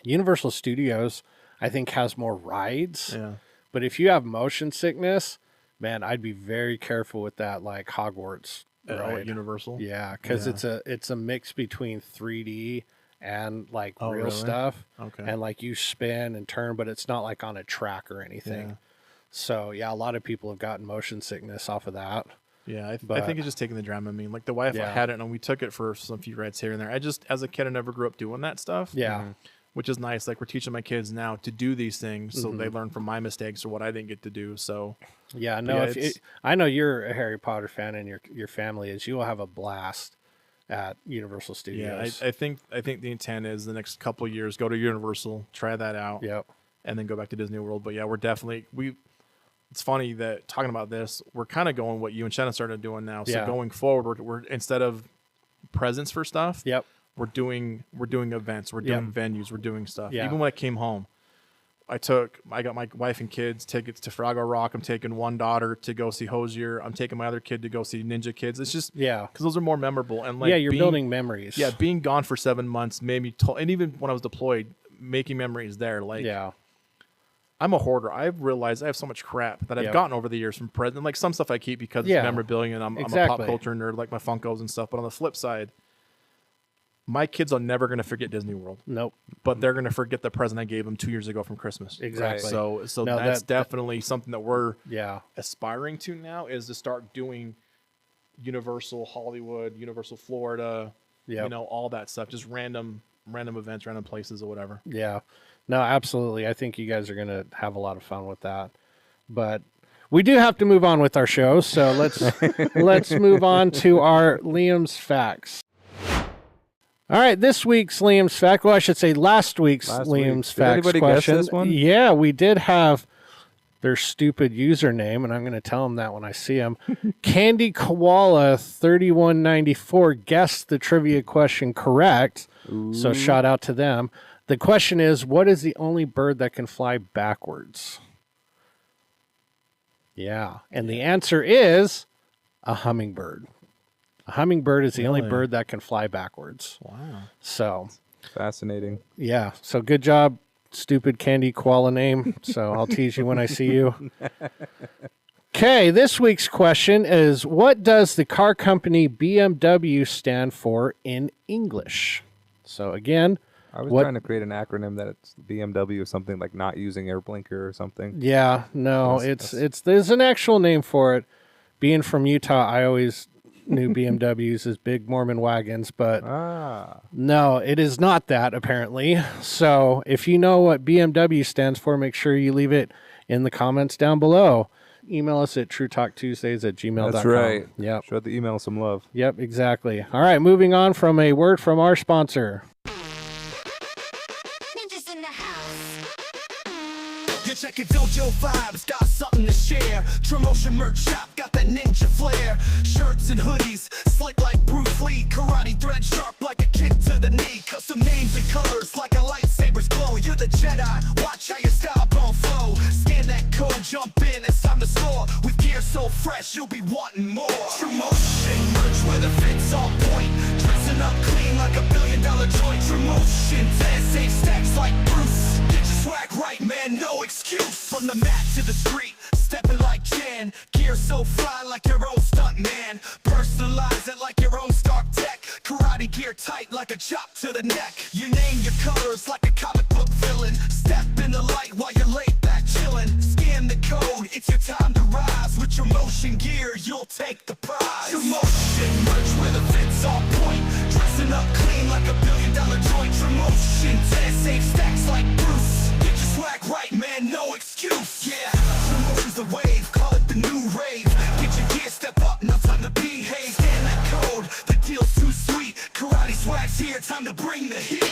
Universal Studios, I think, has more rides. Yeah. But if you have motion sickness, man, I'd be very careful with that, like Hogwarts. At Universal. Yeah, because it's a mix between 3D and like real really? stuff. Okay. And like you spin and turn, but it's not like on a track or anything. Yeah. So yeah, a lot of people have gotten motion sickness off of that. Yeah, I think it's just taking the Dramamine. Like the wife had it, and we took it for some few rides here and there. I just, as a kid, I never grew up doing that stuff. Yeah. Which is nice. Like we're teaching my kids now to do these things, so they learn from my mistakes or what I didn't get to do. So yeah, no, I know you're a Harry Potter fan, and your family is. You will have a blast at Universal Studios. Yeah, I think the intent is the next couple of years go to Universal, try that out, and then go back to Disney World. But yeah, we're definitely It's funny that talking about this, we're kind of going what you and Shannon started doing now. So going forward, we're instead of presents for stuff, we're doing events, we're doing venues, we're doing stuff. Yeah. Even when I came home, I got my wife and kids tickets to Fraggle Rock. I'm taking one daughter to go see Hosier. I'm taking my other kid to go see Ninja Kids. It's just because those are more memorable and like you're building memories. Yeah, being gone for 7 months made me and even when I was deployed, making memories there. Like I'm a hoarder. I've realized I have so much crap that I've gotten over the years from present. Like some stuff I keep because it's memorabilia and I'm a pop culture nerd, like my Funkos and stuff. But on the flip side, my kids are never going to forget Disney World. Nope. But they're going to forget the present I gave them 2 years ago from Christmas. Exactly. So no, that's definitely something that we're yeah aspiring to now, is to start doing Universal Hollywood, Universal Florida, you know, all that stuff, just random events, random places or whatever. Yeah. No, absolutely. I think you guys are going to have a lot of fun with that. But we do have to move on with our show, so let's move on to our Liam's Facts. All right, this week's Liam's Fact, well, I should say last week's Liam's Facts question. Guess this one? Yeah, we did have their stupid username, and I'm going to tell them that when I see them. Candy Koala 3194 guessed the trivia question correct, so shout out to them. The question is, what is the only bird that can fly backwards? Yeah, and the answer is a hummingbird. A hummingbird is the only Really? bird that can fly backwards. Wow. So, Fascinating. yeah. So good job, stupid candy koala name. So I'll tease you when I see you. Okay, this week's question is, what does the car company BMW stand for in English? So again, I was trying to create an acronym that it's BMW or something like not using air blinker or something. yeah, no, it's there's an actual name for it. Being from Utah, I always knew BMWs as big Mormon wagons, but no, it is not that apparently. So if you know what BMW stands for, make sure you leave it in the comments down below. Email us at trutalktuesdays@gmail.com. That's right. Yep. Show the email some love. Yep, exactly. All right, moving on from a word from our sponsor. Ninjas in the house. You check it, Dojo Vibes, got something to share. TRUMOTION merch shop, got that ninja flair. Shirts and hoodies, slick like Bruce Lee. Karate thread sharp like a kick to the knee. Custom names and colors like a lightsaber's glow. You're the Jedi, watch how your style gon' flow. Scan that code, jump in, it's time to score. With gear so fresh, you'll be wanting more. TRUMOTION merch where the fit's on point. Dressing up clean like $1 billion joint. TRUMOTION, safe stacks like Bruce. Get your swag right, man, no excuse. From the mat to the street, stepping like Jan. Gear so fly like your own stunt man. Personalize it like your own Stark Tech. Karate gear tight like a chop to the neck. You name your colors like a comic book villain. Step in the light while you're laid back chillin'. Scan the code, it's your time to rise. With your motion gear, you'll take the prize. Your motion merch where the fit's on point. Dressing up clean like $1 billion joint. TRUMOTION, safe stacks like Bruce. Get your swag right, man, no excuse. Yeah, TRUMOTION's the wave, call it the new rave. Get your gear, step up, no time to behave. Scan that code, the deal's too sweet. Karate swag's here, time to bring the heat.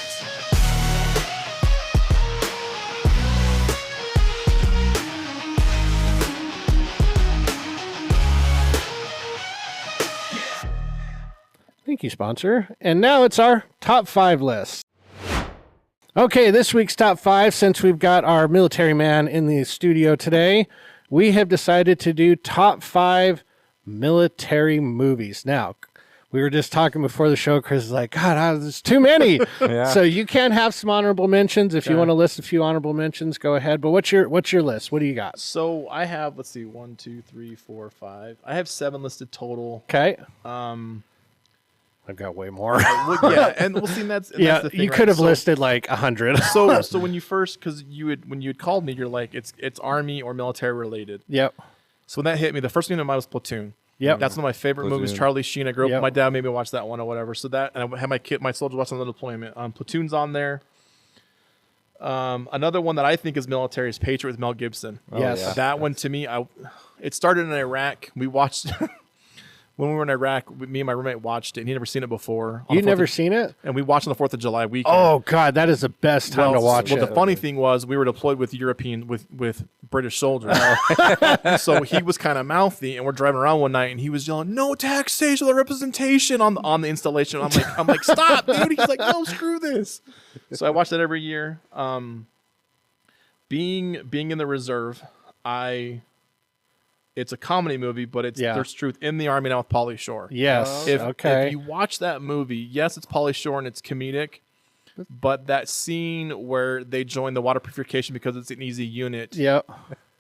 Thank you, sponsor. And now it's our top 5 list. Okay, this week's top 5, since we've got our military man in the studio today, we have decided to do top 5 military movies. Now, we were just talking before the show. Chris is like, God, there's too many. Yeah. So you can have some honorable mentions. If you want to list a few honorable mentions, go ahead. But what's your list? What do you got? So I have, let's see, 1, 2, 3, 4, 5. I have 7 listed total. Okay. I've got way more. Well, yeah, and we'll see. That's the thing, you right? could have So- listed like 100. So when you first, because when you had called me, you're like, it's Army or military related. Yep. So when that hit me, the first thing in mind was Platoon. Yep. That's one of my favorite movies. Platoon. Charlie Sheen. I grew up. Yep. My dad made me watch that one or whatever. So that, and I had my soldiers watch on the deployment. Platoon's on there. Another one that I think is military is Patriot with Mel Gibson. Yes. yeah. That one to me, it started in Iraq. We watched when we were in Iraq. Me and my roommate watched it, and he'd never seen it before. on the You'd 4th never of- seen it? And we watched on the 4th of July weekend. Oh, God, that is the best time to watch it. The funny thing was we were deployed with with British soldiers. So he was kind of mouthy, and we're driving around one night, and he was yelling, "No taxation or representation" on the installation. I'm like, stop, dude. He's like, no, screw this. So I watch that every year. Being in the reserve, it's a comedy movie, but there's truth in the Army now with Pauly Shore. Yes. If you watch that movie, yes, it's Pauly Shore and it's comedic, but that scene where they join the water purification because it's an easy unit, Yep.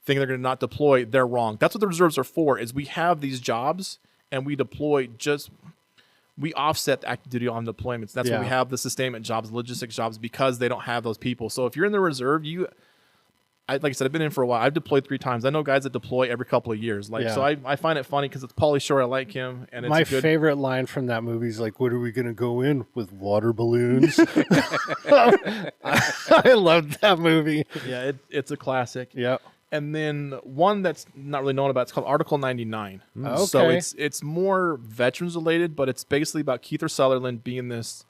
thinking they're going to not deploy, they're wrong. That's what the reserves are for, is we have these jobs and we deploy we offset the active duty on deployments. That's why we have the sustainment jobs, logistics jobs, because they don't have those people. So if you're in the reserve, like I said, I've been in for a while. I've deployed 3 times. I know guys that deploy every couple of years. So I find it funny because it's Pauly Shore. I like him, and it's My good. favorite line from that movie is like, "What are we gonna go in with, water balloons?" I loved that movie. Yeah, it's a classic. Yep. And then one that's not really known about, it's called Article 99. Okay. So it's more veterans related, but it's basically about Kiefer Sutherland being this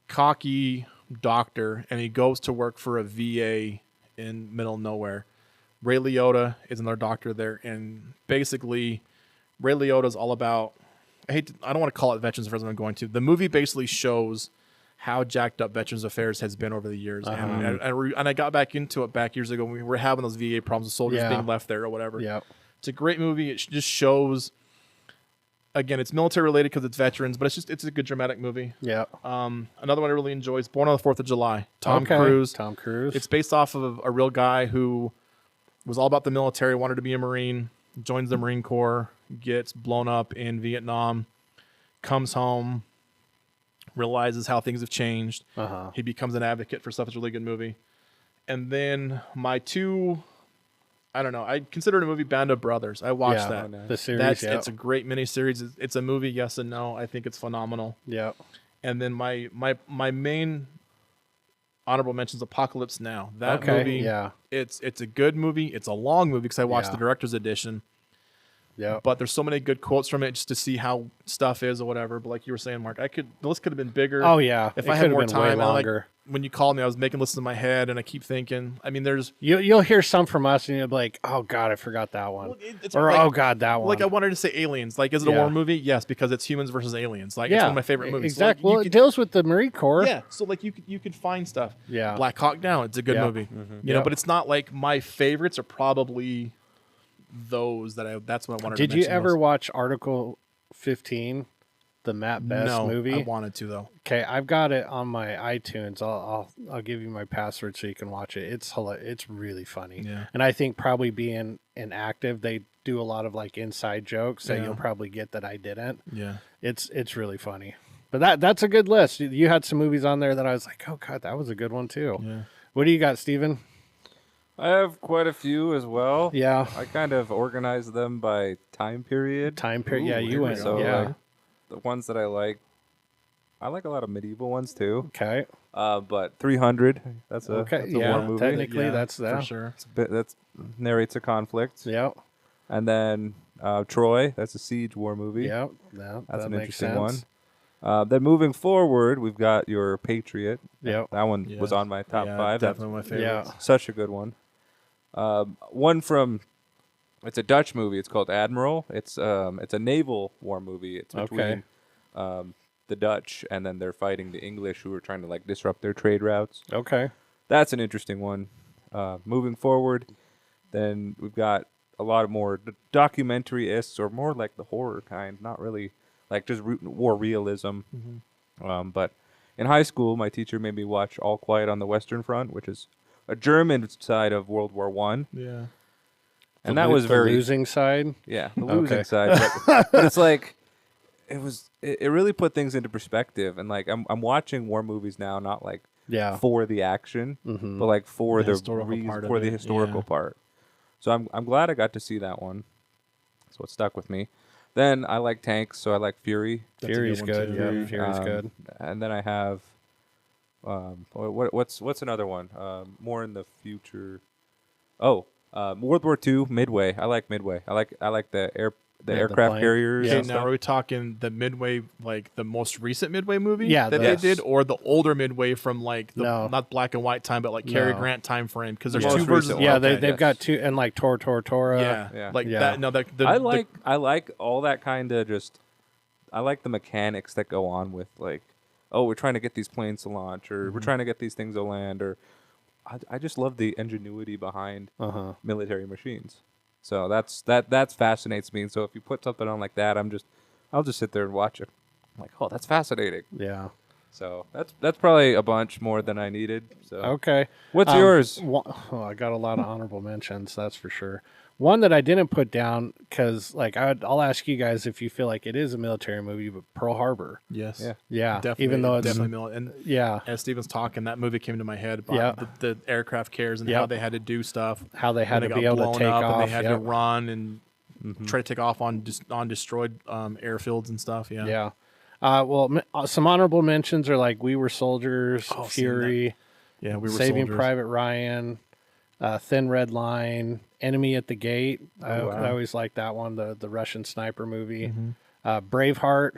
cocky doctor, and he goes to work for a VA in middle of nowhere. Ray Liotta is another doctor there, and basically Ray Liotta is all about, I don't want to call it Veterans Affairs, I'm going to. The movie basically shows how jacked up Veterans Affairs has been over the years. And I got back into it back years ago when we were having those VA problems with soldiers being left there or whatever. Yep. It's a great movie. It just shows again, it's military related because it's veterans, but it's a good dramatic movie. Yeah. Another one I really enjoy is Born on the 4th of July. Tom Cruise. Tom Cruise. It's based off of a real guy who was all about the military, wanted to be a Marine, joins the Marine Corps, gets blown up in Vietnam, comes home, realizes how things have changed. He becomes an advocate for stuff. It's a really good movie. And then my two, I don't know, I consider it a movie, Band of Brothers. I watched that. The series, It's a great miniseries. It's a movie, yes and no. I think it's phenomenal. Yeah. And then my main honorable mentions, Apocalypse Now. That movie, it's a good movie. It's a long movie because I watched the director's edition. Yeah. But there's so many good quotes from it just to see how stuff is or whatever. But like you were saying, Mark, the list could have been bigger. Oh yeah. If it I had more been time, way longer. When you called me, I was making lists in my head, and I keep thinking. I mean, there's You'll hear some from us, and you'll be like, "Oh God, I forgot that one," or like, "Oh God, that one." like I wanted to say Aliens. Like, is it a war movie? Yes, because it's humans versus aliens. Like, it's one of my favorite movies. Exactly. So, like, well, it deals with the Marine Corps. Yeah, so like you could find stuff. Yeah. Black Hawk Down. It's a good movie. You know, but it's not like my favorites are probably those that's what I wanted. Did to you mention ever most. watch Article 15, the Matt Best movie? I wanted to though. Okay, I've got it on my iTunes. I'll give you my password so you can watch it. It's really funny. Yeah. And I think probably being an active, they do a lot of like inside jokes that you'll probably get that I didn't. Yeah. It's really funny. But that's a good list. You had some movies on there that I was like, oh God, that was a good one too. Yeah. What do you got, Steven? I have quite a few as well. Yeah. I kind of organized them by time period. Yeah, you went. So yeah. like, the ones that I like a lot of medieval ones too. Okay. But 300, that's a war movie. Technically, that's for sure. It's a bit, that narrates a conflict. Yeah. And then Troy, that's a siege war movie. Yeah. That's an makes interesting sense. one. Then moving forward, we've got your Patriot. Yep. That one was on my top 5. Definitely my favorite. Yeah. Such a good one. One from, it's a Dutch movie. It's called Admiral. It's a naval war movie. It's between the Dutch and then they're fighting the English who are trying to like disrupt their trade routes. Okay. That's an interesting one. Moving forward, then we've got a lot of more documentary-ists or more like the horror kind, not really like just war realism. But in high school, my teacher made me watch All Quiet on the Western Front, which is a German side of World War One. Yeah. And that was the very losing side. yeah, the losing side. But it's like it really put things into perspective. And like I'm watching war movies now, not like for the action, but like for the historical part of for the it, historical yeah. part. So I'm glad I got to see that one. That's what stuck with me. Then I like tanks, so I like Fury. Fury's good. Yeah, Fury's good. And then I have what's another one? More in the future. Oh, World War II, Midway. I like Midway. I like the aircraft plane. carriers. Yeah. Okay, and now stuff. are we talking the Midway, like the most recent Midway movie Yeah, that Yes. they did, or the older Midway from like the No. not black and white time, but like Cary No. Grant time frame? Because there's Most two versions. recent Yeah, one. they've Yes. got two, and like Tora. Yeah, like Yeah. that. No, that I like all that kind of just. I like the mechanics that go on with like, oh, we're trying to get these planes to launch, or we're trying to get these things to land, or I just love the ingenuity behind military machines. So that fascinates me. And so if you put something on like that, I'll just sit there and watch it. I'm like, oh, that's fascinating. Yeah. So that's probably a bunch more than I needed. So Okay. what's yours? I got a lot of honorable mentions, that's for sure. One that I didn't put down because, like, I'll ask you guys if you feel like it is a military movie, but Pearl Harbor. yes, Yeah. Yeah. definitely, Even though it's definitely and yeah, as Steven's talking, that movie came to my head about the aircraft carriers and how they had to do stuff, how they had when to they be got able to blown take up off. and they had to Yep. run and try to take off on destroyed airfields and stuff. Yeah, Yeah. Well, some honorable mentions are like We Were Soldiers, Oh, seen Fury, yeah. We were Saving soldiers. Private Ryan, Thin Red Line, Enemy at the Gate. I always liked that one, the Russian sniper movie. Braveheart.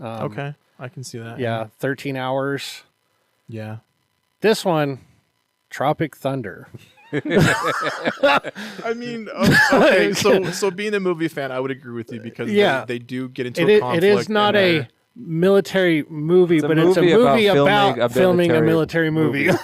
Okay, I can see that. Yeah. 13 Hours. yeah. This one, Tropic Thunder. I mean, okay, so being a movie fan, I would agree with you because Yeah. they do get into It a conflict. is not and, a military movie, It's a but it's a movie movie about about filming filming a a military military movie.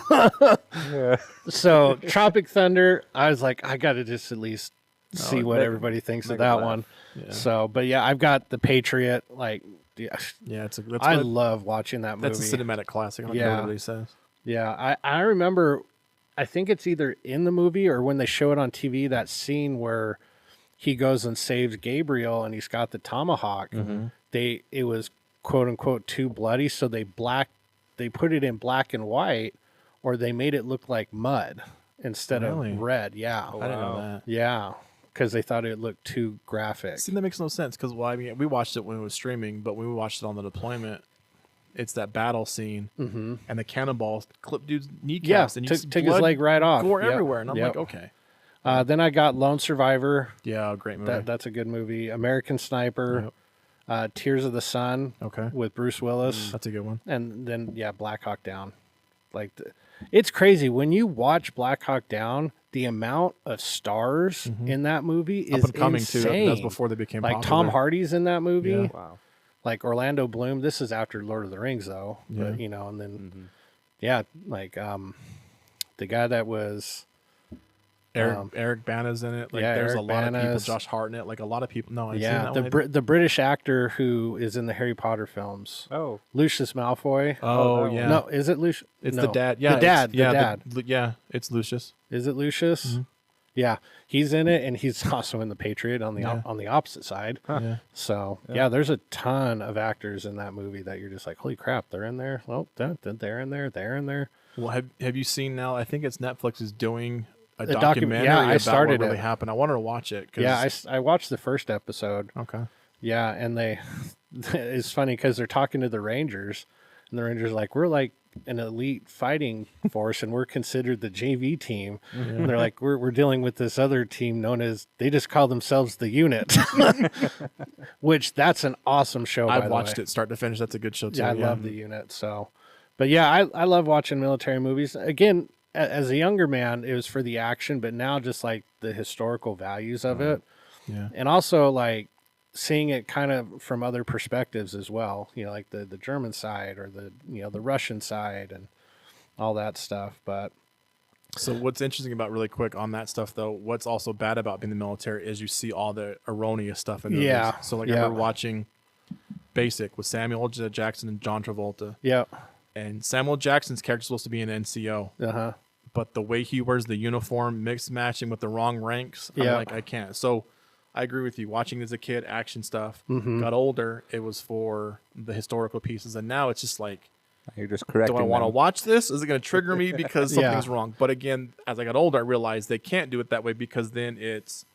Yeah. So Tropic Thunder, I was like, I got to just at least see what everybody thinks of make 'em that laugh. one. Yeah. So, but yeah, I've got The Patriot. Like, yeah, Yeah, that's I what- love watching that movie. that's a cinematic classic. I don't care Yeah. what everybody says. Yeah, I remember, I think it's either in the movie or when they show it on TV, that scene where he goes and saves Gabriel and he's got the tomahawk. It was quote unquote too bloody, so they put it in black and white, or they made it look like mud instead Really? of red. Yeah. I didn't know Wow. that. Yeah. Because they thought it looked too graphic. See, that makes no sense because I mean, we watched it when it was streaming, but when we watched it on the deployment, it's that battle scene and the cannonballs clip dude's kneecaps and you took see his blood, leg right off. gore Yep. everywhere, and I'm Yep. like, okay, Then I got Lone Survivor. yeah, great movie. That's a good movie. American Sniper. Tears of the Sun. Okay. With Bruce Willis. That's a good one. And then Black Hawk Down. Like, it's crazy when you watch Black Hawk Down. The amount of stars in that movie is Up and coming insane. too. That's before they became like popular. Tom Hardy's in that movie. Yeah. Wow. Like Orlando Bloom. This is after Lord of the Rings, though. Yeah. But, and then like the guy that was Eric Bana's in it. Like, yeah, there's Eric a lot of people. Bana's. Josh Hart in it. Like a lot of people. No, I've seen yeah that one. the British actor who is in the Harry Potter films. Oh, Lucius Malfoy. Oh that yeah. No, is it Lucius? It's No. the dad. Yeah, the dad. yeah, the dad. yeah, it's Lucius. Is it Lucius? Yeah, he's in it, and he's also in The Patriot on the on the opposite side. Yeah. So yeah, there's a ton of actors in that movie that you're just like, holy crap, they're in there. Well, they're in there. They're in there. Well, have you seen now? I think it's Netflix is doing a The documentary yeah, I about started what really it. happened. I wanted to watch it. 'Cause, Yeah, I watched the first episode. okay. Yeah, and it's funny because they're talking to the Rangers, and the Rangers are like, we're like an elite fighting force, and we're considered the JV team. And they're like, we're dealing with this other team known as, they just call themselves the Unit, which that's an awesome show. I've by the watched way. it start to finish. That's a good show too. Yeah, I love the Unit. So, but yeah, I love watching military movies. Again, as a younger man, it was for the action, but now just like the historical values of it, Yeah. and also like seeing it kind of from other perspectives as well. Like the German side or the Russian side and all that stuff. But So what's interesting about really quick on that stuff though, what's also bad about being in the military is you see all the erroneous stuff in movies. Yeah, So like I yeah. remember watching Basic with Samuel L. Jackson and John Travolta, yeah, and Samuel L. Jackson's character's supposed to be an NCO, but the way he wears the uniform, mixed matching with the wrong ranks, I'm Yeah. like, I can't. So I agree with you. Watching as a kid, action stuff. Mm-hmm. Got older, it was for the historical pieces, and now it's just like, you're just correcting. do I want to them. watch this? Is it going to trigger me because Yeah. something's wrong? But again, as I got older, I realized they can't do it that way because then it's,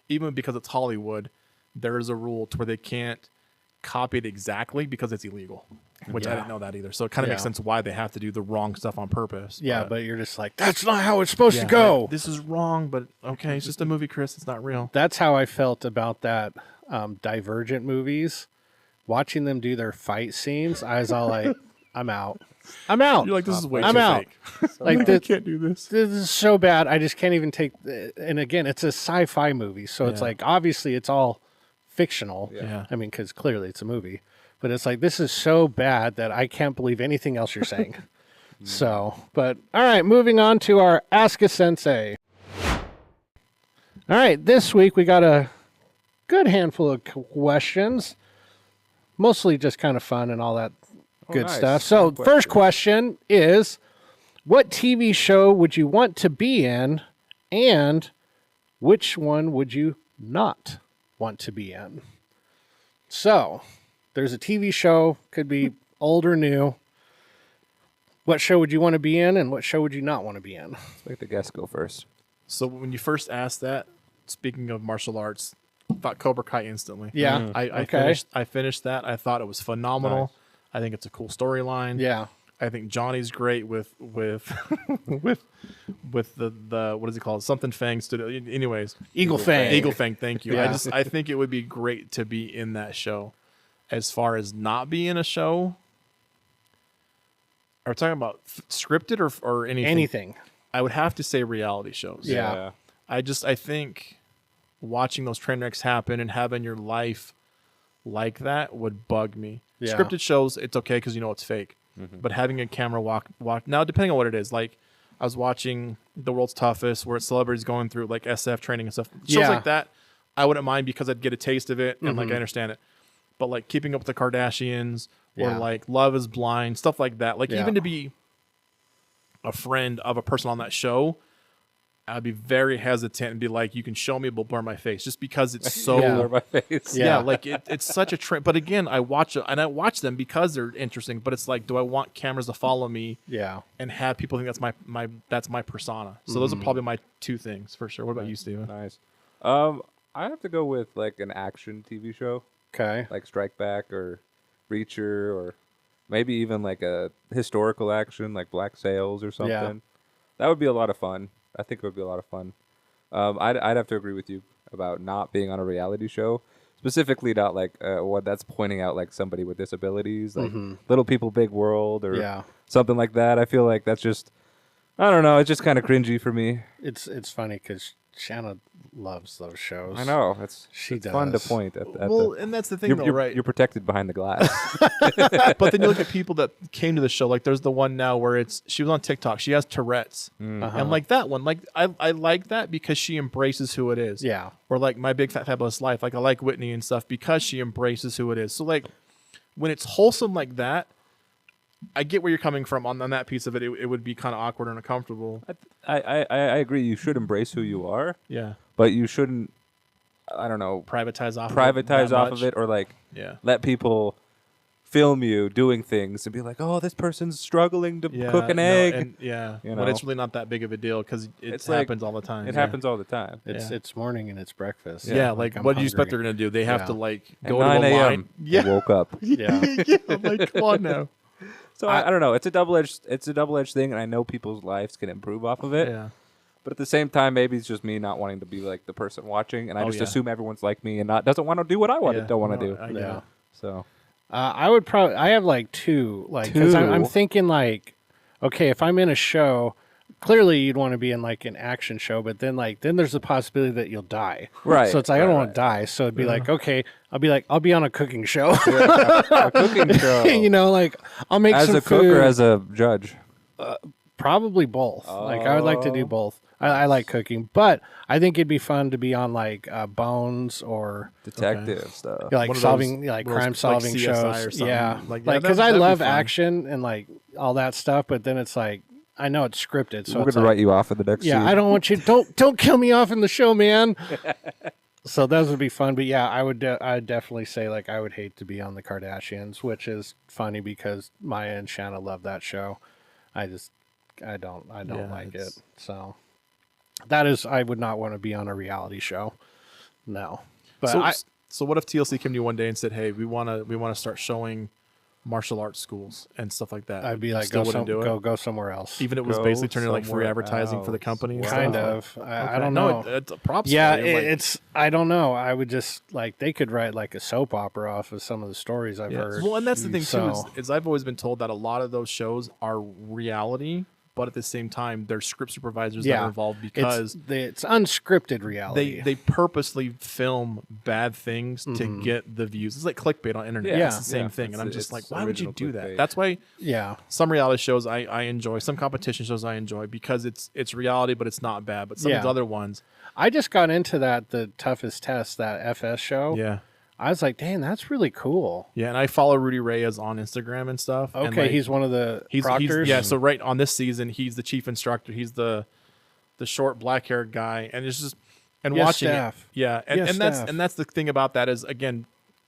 even because it's Hollywood, there is a rule to where they can't copy it exactly because it's illegal, which I didn't know that either. So it kind of makes Yeah. sense why they have to do the wrong stuff on purpose. yeah. But you're just like, that's not how it's supposed yeah, to go. like, this is wrong, but okay, it's just a movie, Chris. It's not real. That's how I felt about that Divergent movies. Watching them do their fight scenes, I was all like, I'm out. You're like, this is way I'm too out. fake. Like I this, can't do this. this is so bad. I just can't even take. And again, it's a sci-fi movie, so it's Yeah. like obviously it's all fictional. Yeah. I mean, because clearly it's a movie, but it's like this is so bad that I can't believe anything else you're saying. So, but all right, moving on to our Ask a Sensei. All right, this week we got a good handful of questions, mostly just kind of fun and all that good nice. stuff. So, Good first question is, what TV show would you want to be in, and which one would you not want to be in? So, there's a TV show, could be old or new. What show would you want to be in, and what show would you not want to be in? Make the guest go first. So when you first asked that, speaking of martial arts, thought Cobra Kai instantly. Yeah. I Okay. finished that. I thought it was phenomenal. Nice. I think it's a cool storyline. Yeah. I think Johnny's great with with the what is he called? Something Fang studio. Anyways, Eagle Fang. Eagle Fang. Thank you. Yeah. I think it would be great to be in that show. As far as not being a show, are we talking about scripted or anything? Anything. I would have to say reality shows. Yeah. I think watching those train wrecks happen and having your life like that would bug me. Yeah. Scripted shows, it's okay because you know it's fake. But having a camera walk now, depending on what it is, like I was watching The World's Toughest, where it's celebrities going through like SF training and stuff. Shows like that, I wouldn't mind because I'd get a taste of it and like I understand it. But like Keeping Up with the Kardashians or like Love Is Blind, stuff like that. Like even to be a friend of a person on that show, I'd be very hesitant and be like, you can show me, but blur my face, just because it's so blur my face. Yeah, like it's such a trend. But again, I watch it and I watch them because they're interesting. But it's like, do I want cameras to follow me? Yeah, and have people think that's my persona. So those are probably my two things for sure. What about you, Steven? Nice. I have to go with like an action TV show. Okay. Like Strike Back or Reacher, or maybe even like a historical action like Black Sails or something. Yeah. That would be a lot of fun. I think it would be a lot of fun. I'd have to agree with you about not being on a reality show, specifically not like what that's pointing out like somebody with disabilities, like Little People Big World or something like that. I feel like that's just, I don't know, it's just kind of cringy for me. It's funny because Shanna loves those shows. I know it's fun to point at. And that's the thing, though, right? You're protected behind the glass. But then you look at people that came to the show. Like there's the one now where she was on TikTok. She has Tourette's, and like that one, like I like that because she embraces who it is. Yeah. Or like My Big Fat Fabulous Life. Like I like Whitney and stuff because she embraces who it is. So like when it's wholesome like that, I get where you're coming from on that piece of it. It would be kind of awkward and uncomfortable. I agree. You should embrace who you are. Yeah. But you shouldn't, I don't know, privatize off of it, or like let people film you doing things and be like, oh, this person's struggling to cook an egg. But it's really not that big of a deal because it happens all the time. It happens all the time. It's morning and it's breakfast. Yeah, like what do you expect they're gonna do? They have to like go at 9 to a line. Yeah, woke up. Yeah, like come on now. So I don't know. It's a double-edged thing, and I know people's lives can improve off of it. Yeah. But at the same time, maybe it's just me not wanting to be like the person watching, and I just assume everyone's like me and doesn't want to do what I don't want to do. Yeah. So I would probably. I have like two, like because I'm thinking like, okay, if I'm in a show, clearly you'd want to be in like an action show, but then there's the possibility that you'll die. Right. So it's like I don't want to die. So it'd be like, okay, I'll be on a cooking show. A cooking show. You know, like I'll make as some a cook food. or as a judge. Probably both. Like I would like to do both. I like cooking, but I think it'd be fun to be on like Bones or detective stuff, like solving crime solving CSI shows. Or something. Yeah, like because I love action and like all that stuff. But then it's like I know it's scripted, so we're gonna write you off in the next. Yeah, scene. I don't want you. Don't kill me off in the show, man. So those would be fun. But yeah, I'd definitely say like I would hate to be on the Kardashians, which is funny because Maya and Shanna love that show. I don't like it. So that is, I would not want to be on a reality show. No. But so what if TLC came to you one day and said, "Hey, we want to start showing martial arts schools and stuff like that"? I'd be like, go somewhere else. Even if it was basically turning like free advertising for the company. Kind of. I don't know. It's a props. Yeah, it's. I don't know. I would just like they could write like a soap opera off of some of the stories I've heard. Well, and that's the thing too is I've always been told that a lot of those shows are reality. But at the same time, there's script supervisors that are involved because it's unscripted reality. They purposely film bad things to get the views. It's like clickbait on internet. It's the same thing. And I'm just like, why would you do that? That's why some reality shows I enjoy, some competition shows I enjoy because it's reality, but it's not bad. But some of the other ones. I just got into the Toughest Test, that FS show. Yeah. I was like, dang, that's really cool. Yeah, and I follow Rudy Reyes on Instagram and stuff. Okay, and like, he's one of the proctors? So right on this season, he's the chief instructor. He's the short black-haired guy, and it's just watching staff. it. Yeah, and that's the thing about that is, again,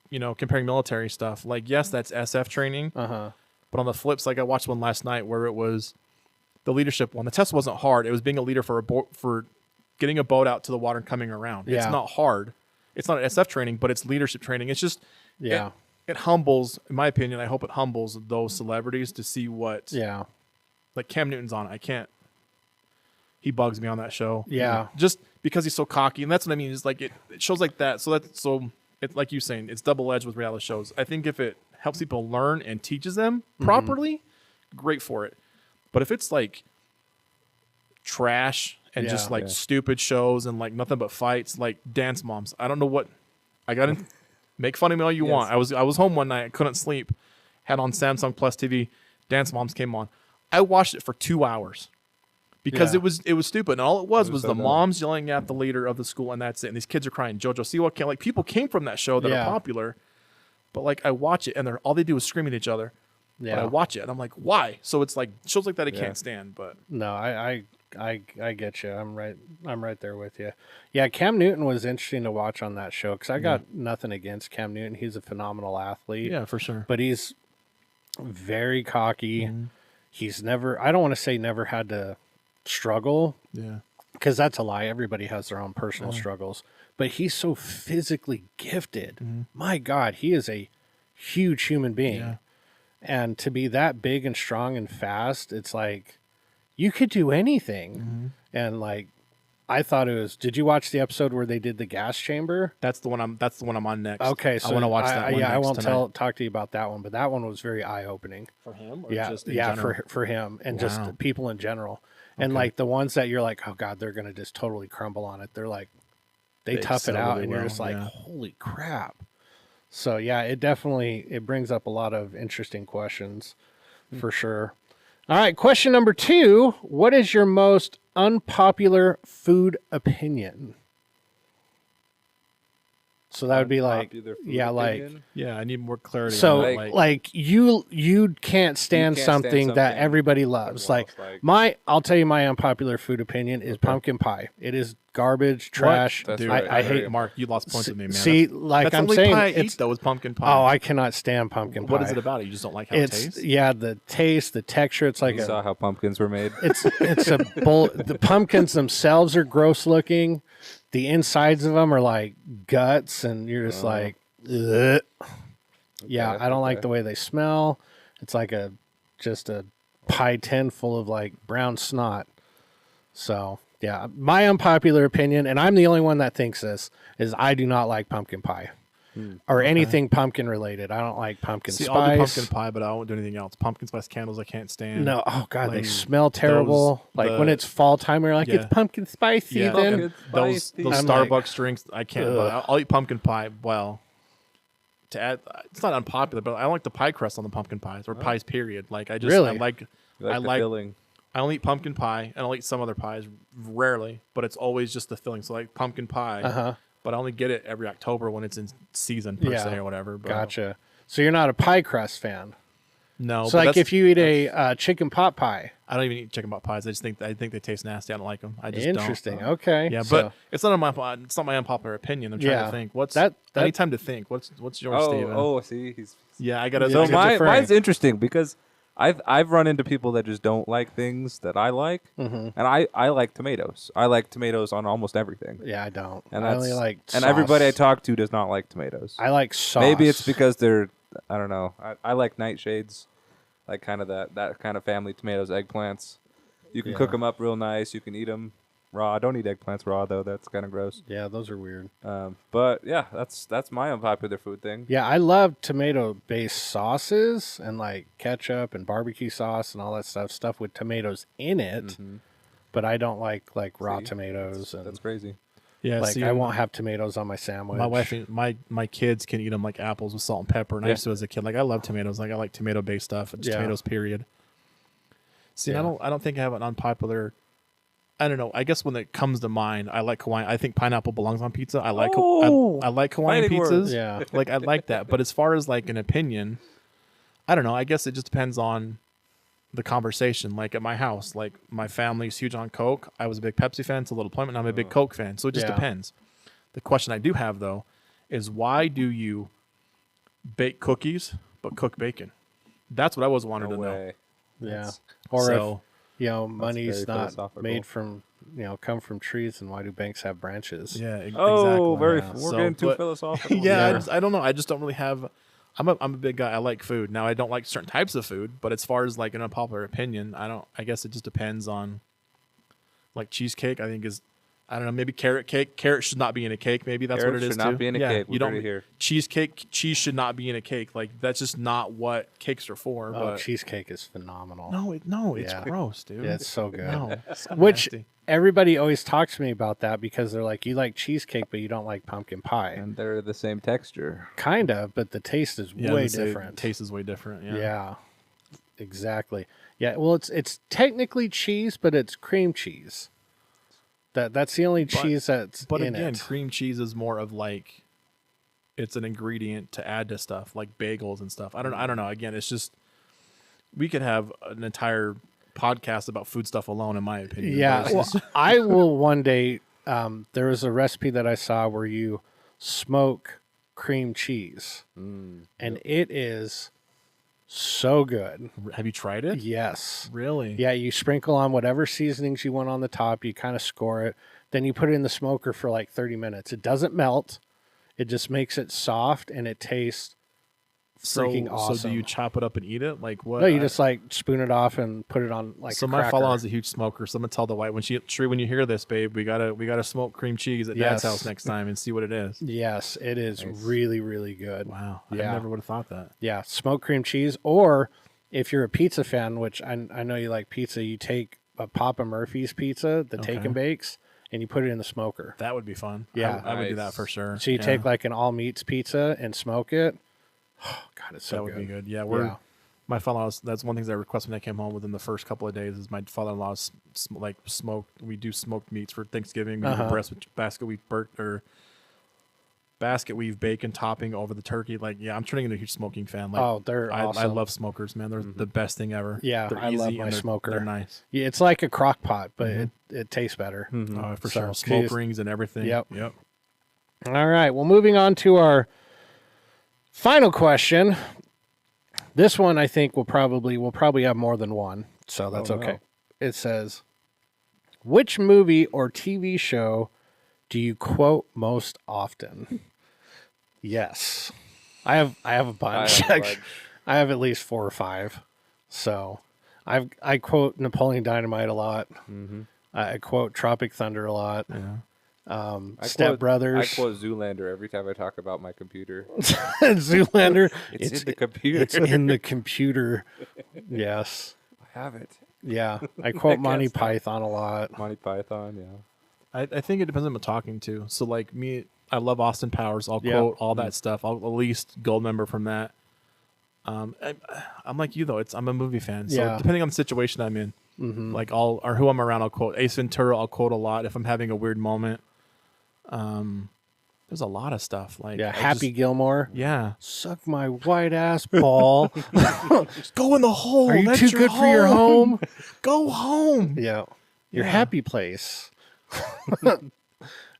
comparing military stuff. Like, yes, that's SF training. But on the flips, like I watched one last night where it was the leadership one. The test wasn't hard. It was being a leader for getting a boat out to the water and coming around. Yeah. It's not hard. It's not SF training, but it's leadership training. It's just, it humbles, in my opinion, I hope it humbles those celebrities to see what, like Cam Newton's on it. He bugs me on that show. Yeah. Just because he's so cocky. And that's what I mean, is like, it shows like that. So it's like you saying, it's double-edged with reality shows. I think if it helps people learn and teaches them properly, great for it. But if it's like trash, and just like stupid shows and like nothing but fights, like Dance Moms. I don't know what I got to make fun of me all you want. I was home one night, I couldn't sleep, had on Samsung Plus TV, Dance Moms came on. I watched it for 2 hours. because Yeah. it was stupid. And all it was was the so dumb. moms yelling at the leader of the school, and that's it. And these kids are crying, JoJo, see what like people came from that show that Yeah. are popular, but like I watch it and they're all they do is scream at each other. Yeah. But I watch it and I'm like, why? So it's like shows like that I Yeah. can't stand. But No, I get you. I'm right there with you. Yeah, Cam Newton was interesting to watch on that show because I got nothing against Cam Newton. He's a phenomenal athlete. yeah, for sure. But he's very cocky. He's never, I don't want to say never had to struggle Yeah. because that's a lie. Everybody has their own personal struggles. But he's so physically gifted. My God, he is a huge human being. Yeah. And to be that big and strong and fast, it's like you could do anything. And like, I thought it was. Did you watch the episode where they did the gas chamber? That's the one I'm on next. Okay, so I want to watch that one. Yeah, next I won't tonight. talk to you about that one, but that one was very eye opening. For him or Yeah, just in yeah, general? for him and Wow. just people in general, and like the ones that you're like, oh God, they're gonna just totally crumble on it. They're like, they tough it excel out, really and you're well, just like, yeah. holy crap. So yeah, it definitely brings up a lot of interesting questions, for sure. All right, question number 2: what is your most unpopular food opinion? So that would be like, Unpopular food yeah, like. opinion? Yeah, I need more clarity. So, on that, like you can't stand can't stand something that something everybody loves. everyone else likes. I'll tell you my unpopular food opinion is pumpkin pie. It is garbage, trash. That's dude, right. I Very hate Mark. You lost points with me, man. See, that's, like that's I'm the only saying, pie I it's eat, though, is pumpkin pie. oh, I cannot stand pumpkin pie. What is it about it? You just don't like how it It's tastes? yeah, the taste, the texture. It's like You saw how pumpkins were made. it's a bull. The pumpkins themselves are gross looking. The insides of them are like guts, and you're just like, ugh. Yeah, I don't like okay. the way they smell. It's like just a pie tin full of like brown snot. So yeah, my unpopular opinion, and I'm the only one that thinks this, is I do not like pumpkin pie or anything pumpkin related. I don't like pumpkin See, spice. I'll do pumpkin pie, but I won't do anything else. Pumpkin spice candles I can't stand. No, oh God, they Like, smell terrible. Like when the- it's fall time, you're like, Yeah. it's pumpkin spice Yeah, season. and those spicy. those I'm Starbucks like, drinks I can't. ugh. But I'll eat pumpkin pie. Well, to add, it's not unpopular, but I like the pie crust on the pumpkin pies or pies. Period. Like I just Really? I like You like I the like filling. I only eat pumpkin pie and I'll eat some other pies rarely, but it's always just the filling. So like pumpkin pie, but I only get it every October when it's in season per Yeah. se or whatever. But Gotcha. So you're not a pie crust fan. No, So but like that's- if you eat a chicken pot pie. I don't even eat chicken pot pies. I think they taste nasty. I don't like them. I just Interesting. don't. Okay. Yeah, So- but it's not my unpopular opinion. I'm trying Yeah. to think. What's That- I need time to think. What's yours, Steven? Oh, see, he's Yeah, I gotta. Yeah, I so gotta- deferring. mine's interesting because I've run into people that just don't like things that I like, and I like tomatoes. I like tomatoes on almost everything, yeah, I don't. and I that's only like and sauce. everybody I talk to does not like tomatoes. I like sauce. Maybe it's because they're I don't know. I like nightshades, like kind of that kind of family tomatoes, eggplants. You can cook Yeah. them up real nice. You can eat them raw. Don't eat eggplants raw though. That's kind of gross. Yeah, those are weird. But yeah, that's my unpopular food thing. Yeah, I love tomato-based sauces and like ketchup and barbecue sauce and all that stuff with tomatoes in it. But I don't like raw See? tomatoes and That's crazy. yeah, like see, I won't have tomatoes on my sandwich. My wife, and my kids can eat them like apples with salt and pepper, and I Yeah. used to as a kid. Like I love tomatoes. Like I like tomato-based stuff. Just Yeah. tomatoes, period. See, Yeah. I don't think I have an unpopular. I don't know. I guess when it comes to mind, I like Hawaiian. I think pineapple belongs on pizza. I like Oh! I like Hawaiian Fighting pizzas. words. Yeah. Like I like that. But as far as like an opinion, I don't know. I guess it just depends on the conversation. Like at my house, like my family's huge on Coke. I was a big Pepsi fan until little deployment. Now I'm a big Coke fan. So it just Yeah. depends. The question I do have though is why do you bake cookies but cook bacon? That's what I was wanting No to know. way. Yeah. Or So if money's very not philosophical. made from come from trees, and why do banks have branches? yeah, Oh, exactly. very. Yeah. We're So, getting too but- philosophical. yeah, I don't know. I just don't really have. I'm a big guy. I like food. Now I don't like certain types of food, but as far as like an unpopular opinion, I don't. I guess it just depends on. Like cheesecake, I think is. I don't know. Maybe carrot cake. Carrot should not be in a cake. Maybe that's Carrot what it is should not too. be in a yeah, cake. You We're don't pretty here. cheesecake. Cheese should not be in a cake. Like that's just not what cakes are for. Oh, but cheesecake is phenomenal. no, it's Yeah. gross, dude. Yeah, it's so good. No, it's so Which nasty. everybody always talks to me about that because they're like, you like cheesecake, but you don't like pumpkin pie. And they're the same texture. Kind of, but the taste is Yeah, way they say different. Taste is way different. Yeah. Exactly. Yeah. Well, it's technically cheese, but it's cream cheese. That's the only cheese that's But in again, it. cream cheese is more of like, it's an ingredient to add to stuff like bagels and stuff. I don't know. Again, it's just, we could have an entire podcast about food stuff alone, in my opinion. Yeah. But it's Well, I will one day. There was a recipe that I saw where you smoke cream cheese, and it is so good. have you tried it? Yes. Really? Yeah, you sprinkle on whatever seasonings you want on the top. You kind of score it. Then you put it in the smoker for like 30 minutes. It doesn't melt. It just makes it soft, and it tastes freaking awesome. So do you chop it up and eat it? Like what? No, you just like spoon it off and put it on like So a my cracker. father-in-law is a huge smoker. So I'm gonna tell the wife, when you hear this, babe, we gotta smoke cream cheese at Dad's Yes. house next time and see what it is. Yes, it is really, really good. Wow, Yeah. I never would have thought that. Yeah, smoked cream cheese. Or if you're a pizza fan, which I know you like pizza, you take a Papa Murphy's pizza, the take and bakes, and you put it in the smoker. That would be fun. Yeah. I would do Nice. that for sure. So you Yeah. take like an all meats pizza and smoke it. Oh, God, it's so that would good. be good. Yeah, Yeah. my father-in-law. That's one thing that I request when I came home within the first couple of days. Is my father-in-law's like smoked. We do smoked meats for Thanksgiving. We do breast with basket weave bacon topping over the turkey. Like, yeah, I'm turning into a huge smoking fan. Like, Oh, they're I awesome. love smokers, man. They're the best thing ever. Yeah, they're I love easy my and smoker. They're nice. Yeah, it's like a crock pot, but it tastes better. Oh, for So, sure. Smoke geez. rings and everything. Yep. Yep. All right. Well, moving on to our final question. This one, I think, we'll probably have more than one, so that's okay. no. It says, which movie or TV show do you quote most often? Yes. I have a bunch. have a bunch. I have at least 4 or 5. So I quote Napoleon Dynamite a lot. I quote Tropic Thunder a lot. Yeah. Step Brothers. I quote Zoolander every time I talk about my computer. Zoolander. It's in the computer. It's in the computer. Yes. I have it. Yeah. I quote Monty Can't stop. Python a lot. Monty Python, yeah. I think it depends on who I'm talking to. So like me, I love Austin Powers. I'll Yeah. quote all that stuff. I'll at least gold member from that. I'm like you though. I'm a movie fan. So Yeah. depending on the situation I'm in, like or who I'm around, I'll quote Ace Ventura. I'll quote a lot if I'm having a weird moment. There's a lot of stuff like Yeah. Happy Gilmore. Yeah. Suck my white ass ball. Go in the hole. Are you That's too your good for your home? Go home. Yeah. Your Yeah. happy place.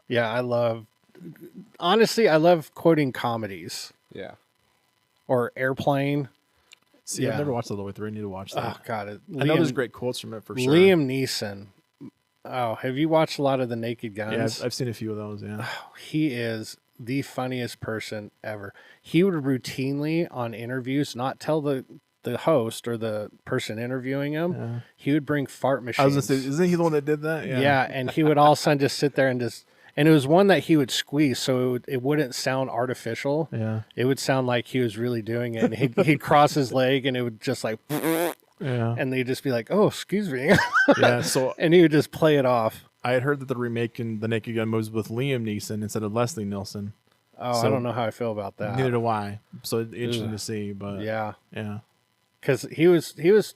Yeah. I love quoting comedies Yeah. or Airplane. See, Yeah. I've never watched it all the way through. I need to watch that. Oh, God. I know there's great quotes from it for sure. Liam Neeson. Oh, have you watched a lot of the Naked Yeah, Guns? I've seen a few of those. Yeah. He is the funniest person ever. He would routinely on interviews not tell the host or the person interviewing him. Yeah. He would bring fart machines. I was gonna say, isn't he the one that did that? Yeah, and he would all of a sudden just sit there and it was one that he would squeeze, so it wouldn't sound artificial. Yeah. It would sound like he was really doing it. And he'd cross his leg, and it would just like, Yeah. and they'd just be like, "Oh, excuse me," Yeah. So and he would just play it off. I had heard that they're remaking the Naked Gun movies with Liam Neeson instead of Leslie Nielsen. Oh, So- I don't know how I feel about that. Neither do I. So it's interesting to see. But Yeah, yeah. because he was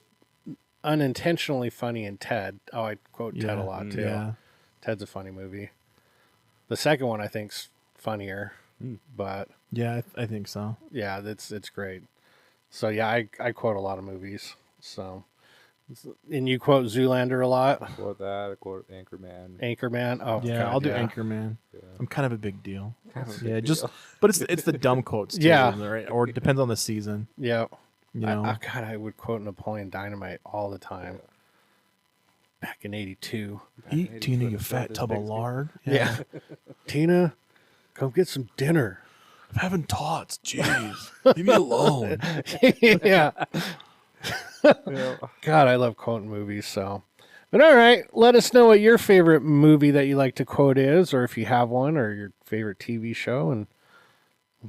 unintentionally funny in Ted. Oh, I quote Ted a Yeah. lot too. Yeah. Ted's a funny movie. The second one I think's funnier, but Yeah, I think so. yeah, it's great. So yeah, I quote a lot of movies. So, and you quote Zoolander a lot. I quote that. I quote Anchorman. Anchorman. Oh Yeah, God, I'll do yeah. Anchorman. Yeah. I'm kind of a big deal. Kind of a Yeah, big just deal. but it's the dumb quotes. Too, Yeah. right? Or it depends on the season. Yeah. You know. God, I would quote Napoleon Dynamite all the time. Back in '82. Eat Tina, you fat tub of Bixby. lard. Yeah. Tina, come get some dinner. I'm having tots. Jeez, leave me alone. Yeah. God, I love quoting movies. So, but all right, let us know what your favorite movie that you like to quote is, or if you have one, or your favorite TV show. And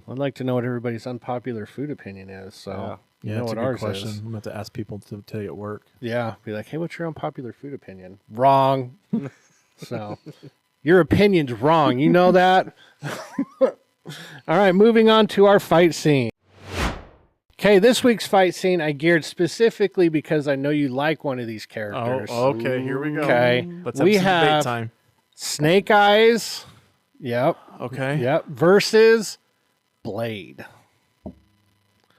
I'd like to know what everybody's unpopular food opinion is. So, you Yeah, know it's what a good ours question. is. I'm gonna have to ask people today at work. Yeah, be like, hey, what's your unpopular food opinion? Wrong. So, your opinion's wrong. You know that? All right, moving on to our fight scene. Okay, this week's fight scene I geared specifically because I know you like one of these characters. Oh, okay. Here we go. Okay. Let's have We some debate have time. Snake Eyes. Yep. Okay. Yep. Versus Blade.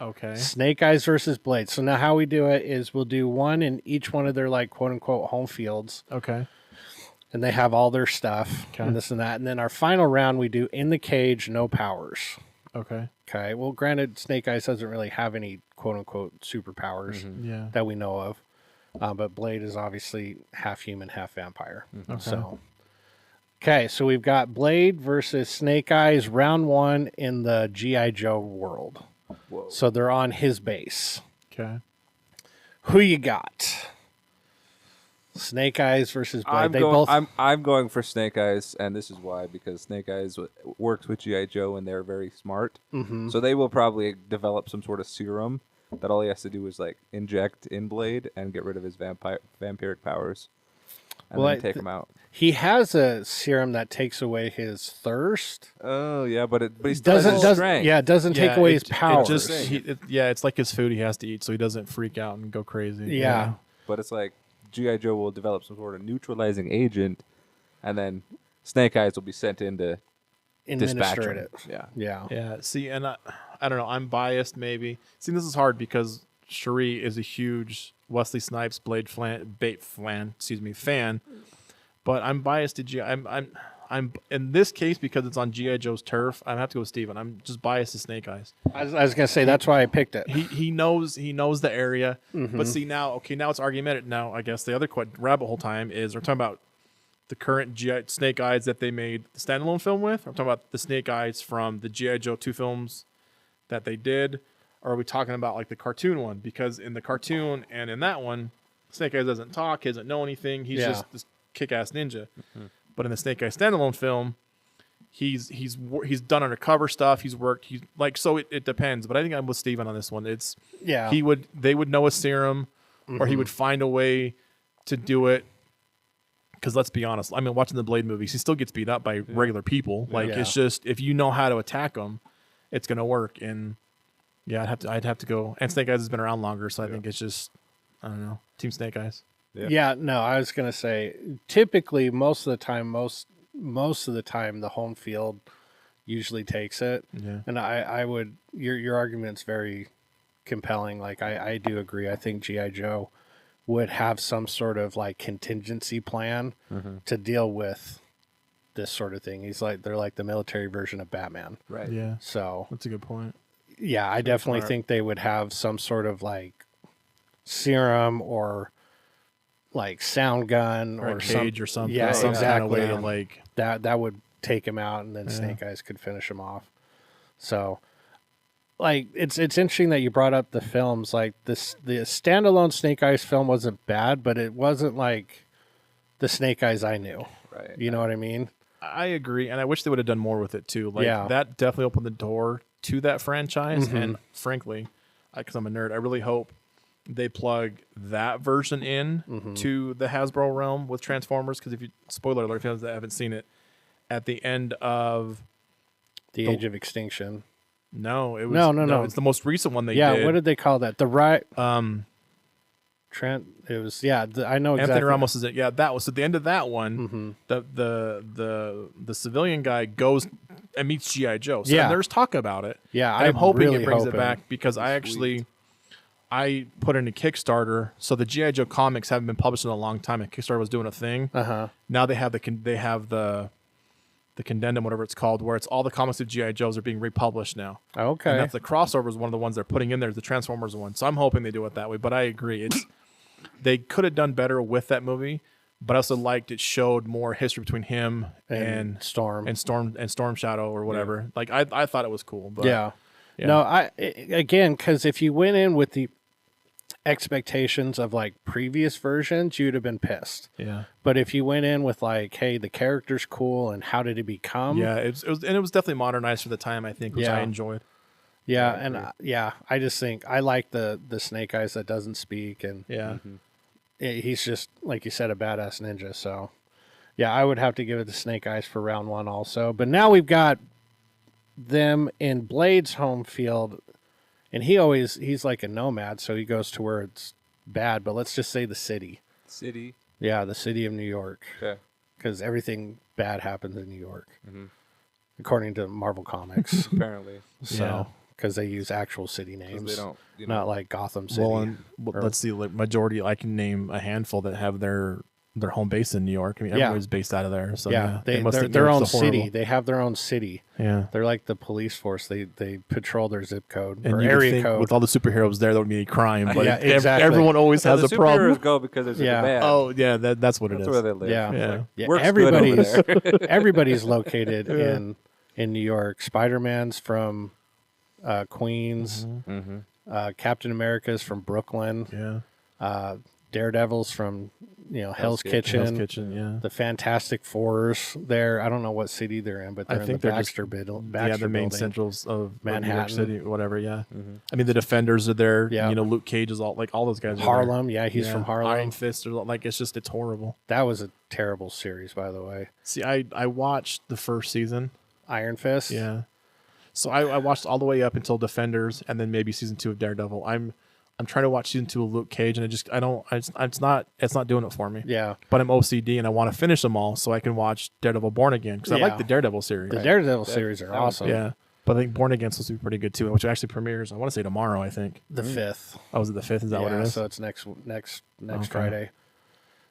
Okay. Snake Eyes versus Blade. So now how we do it is we'll do one in each one of their like quote unquote home fields. Okay. And they have all their stuff and this and that. And then our final round we do in the cage, no powers. Okay. Okay. Well, granted, Snake Eyes doesn't really have any quote unquote superpowers Yeah. that we know of. But Blade is obviously half human, half vampire. So, okay. So we've got Blade versus Snake Eyes, round one in the G.I. Joe world. Whoa. So they're on his base. Okay. Who you got? Snake Eyes versus Blade. I'm going for Snake Eyes, and this is why, because Snake Eyes works with G.I. Joe, and they're very smart. So they will probably develop some sort of serum that all he has to do is like inject in Blade and get rid of his vampiric powers, and then take him out. He has a serum that takes away his thirst. Oh yeah, but he still has his strength. Yeah, it doesn't take away his powers. It's like his food he has to eat, so he doesn't freak out and go crazy. Yeah. But it's like G.I. Joe will develop some sort of neutralizing agent, and then Snake Eyes will be sent in to dispatch Administer him. it. Yeah. Yeah. Yeah. See, and I don't know. I'm biased, maybe. See, this is hard because Cherie is a huge Wesley Snipes fan, but I'm biased to G. I'm in this case because it's on G.I. Joe's turf. I have to go with Steven. I'm just biased to Snake Eyes. I was gonna say that's why I picked it. He knows the area. But see now it's argumentative. Now I guess the other rabbit hole time is we're talking about the current Snake Eyes that they made the standalone film with. I'm talking about the Snake Eyes from the G.I. Joe 2 films that they did. Or are we talking about like the cartoon one? Because in the cartoon and in that one, Snake Eyes doesn't talk, he doesn't know anything. He's just this kick-ass ninja. But in the Snake Eyes standalone film, he's done undercover stuff. He's worked. He's like, so it depends. But I think I'm with Steven on this one. It's they would know a serum, or he would find a way to do it. Because let's be honest, I mean, watching the Blade movies, he still gets beat up by regular people. Like it's just if you know how to attack him, it's gonna work. And yeah, I'd have to go. And Snake Eyes has been around longer, so I think it's just I don't know, Team Snake Eyes. Yeah, no, I was gonna say typically most of the time, the home field usually takes it. Yeah. And I would your argument's very compelling. Like I do agree. I think G.I. Joe would have some sort of like contingency plan to deal with this sort of thing. They're like the military version of Batman. Right. Yeah. So That's a good point. yeah, I definitely think they would have some sort of like serum or like sound gun or a cage or something. Yeah, some exactly. kind of way to like that would take him out, and then Snake Eyes could finish him off. So, like, it's interesting that you brought up the films. Like the standalone Snake Eyes film wasn't bad, but it wasn't like the Snake Eyes I knew. Right. You know what I mean? I agree, and I wish they would have done more with it too. Like that definitely opened the door to that franchise. And frankly, because I'm a nerd, I really hope they plug that version in to the Hasbro realm with Transformers. Because if you spoiler alert, if you haven't seen it, at the end of The Age of Extinction. No, it was no. It's the most recent one they did. Yeah, what did they call that? It was I know exactly. Anthony Ramos is it. Yeah, that was at the end of that one. The civilian guy goes and meets G.I. Joe. So and there's talk about it. Yeah, and I'm hoping really it brings it back because I put in a Kickstarter. So the G.I. Joe comics haven't been published in a long time, and Kickstarter was doing a thing. Now they have the Condendum, whatever it's called, where it's all the comics of G.I. Joes are being republished now. Okay. And that's the crossover is one of the ones they're putting in there, the Transformers one. So I'm hoping they do it that way. But I agree. They could have done better with that movie, but I also liked it showed more history between him and Storm and Storm Shadow or whatever. Yeah. Like I thought it was cool. But yeah. No, because if you went in with the expectations of like previous versions, you'd have been pissed. Yeah. But if you went in with like, hey, the character's cool and how did it become? Yeah, it was definitely modernized for the time, I think, which I enjoyed. Yeah, and I just think I like the Snake Eyes that doesn't speak, and he's just like you said, a badass ninja. So yeah, I would have to give it to Snake Eyes for round one also. But now we've got them in Blade's home field and he's like a nomad, so he goes to where it's bad. But let's just say the city. City. Yeah, the city of New York. Okay. Because everything bad happens in New York, according to Marvel Comics. Apparently. So, because they use actual city names, They don't, not like Gotham City. Well, let's see. Like majority, I can name a handful that have their home base in New York. I mean, everybody's based out of there. So yeah, they must they're think their New own York's city. horrible. They have their own city. Yeah. They're like the police force. They patrol their zip code And or you would area think code. with all the superheroes there, that would be a crime. But Yeah, exactly. everyone always So has the a problem. superheroes go because there's Yeah. a demand. Oh yeah, that's what it That's is. where they live. Yeah. Yeah. Yeah, Works good over everybody's there. everybody's located in New York. Spider-Man's from Queens. Captain America's from Brooklyn. Yeah. Daredevil's from Hell's Kitchen. Kitchen. Hell's Kitchen. Yeah. The Fantastic Fours there. I don't know what city they're in, but they're in the they're Baxter just, building. the main building. centrals of Manhattan. New York City, whatever. Yeah. I mean, the Defenders are there. Yeah. Luke Cage is all those guys. Are Harlem, there. he's from Harlem. Iron Fist, it's horrible. That was a terrible series, by the way. See, I watched the first season. Iron Fist. Yeah. So I watched all the way up until Defenders, and then maybe season 2 of Daredevil. I'm trying to watch season 2 of Luke Cage, and it's not doing it for me. Yeah. But I'm OCD, and I want to finish them all so I can watch Daredevil Born Again, because I like the Daredevil series. The Daredevil series are awesome. Yeah. But I think Born Again's supposed to be pretty good too, which actually premieres, I want to say tomorrow, I think. The 5th. Oh, is it the 5th? Is that what it is? So it's next Friday.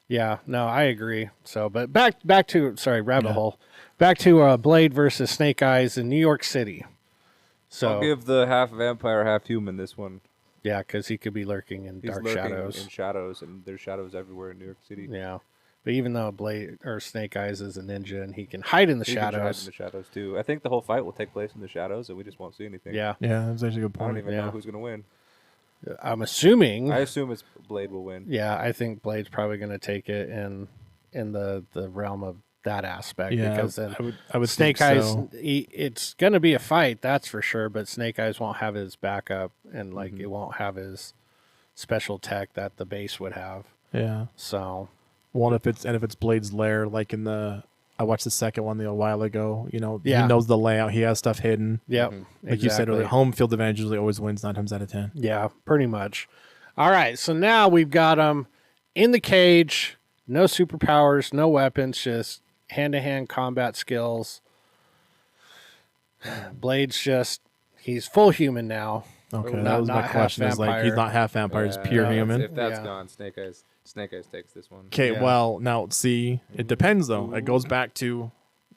Yeah, no, I agree. So, but back to rabbit hole. Back to Blade versus Snake Eyes in New York City. So I'll give the half vampire, half human this one. yeah, because he could be lurking in He's dark lurking shadows. in shadows, and there's shadows everywhere in New York City. Yeah, but even though Blade or Snake Eyes is a ninja and he can hide in the He can hide shadows. in the shadows too. I think the whole fight will take place in the shadows, and we just won't see anything. Yeah, Yeah, that's actually a good I don't point. even Yeah. know who's gonna win. I'm assuming. I assume it's Blade will win. Yeah, I think Blade's probably going to take it in the realm of that aspect Yeah, because then I would Snake think Eyes, so. it's going to be a fight, that's for sure. But Snake Eyes won't have his backup, and it won't have his special tech that the base would have. Yeah. So, Well, if it's Blade's lair, like in I watched the second one a while ago. He Yeah. knows the layout. He has stuff hidden. yep, Like you said earlier, home field advantage usually always wins 9 times out of 10. Yeah, pretty much. All right, so now we've got him in the cage. No superpowers, no weapons, just hand-to-hand combat skills. Blade's he's full human now. Okay, Not- that was not my half question. Is like he's vampire. not half vampire, he's Yeah, pure no, human. If that's Yeah. gone, Snake Eyes takes this one. Okay, Yeah. well now see, it depends though. It goes back to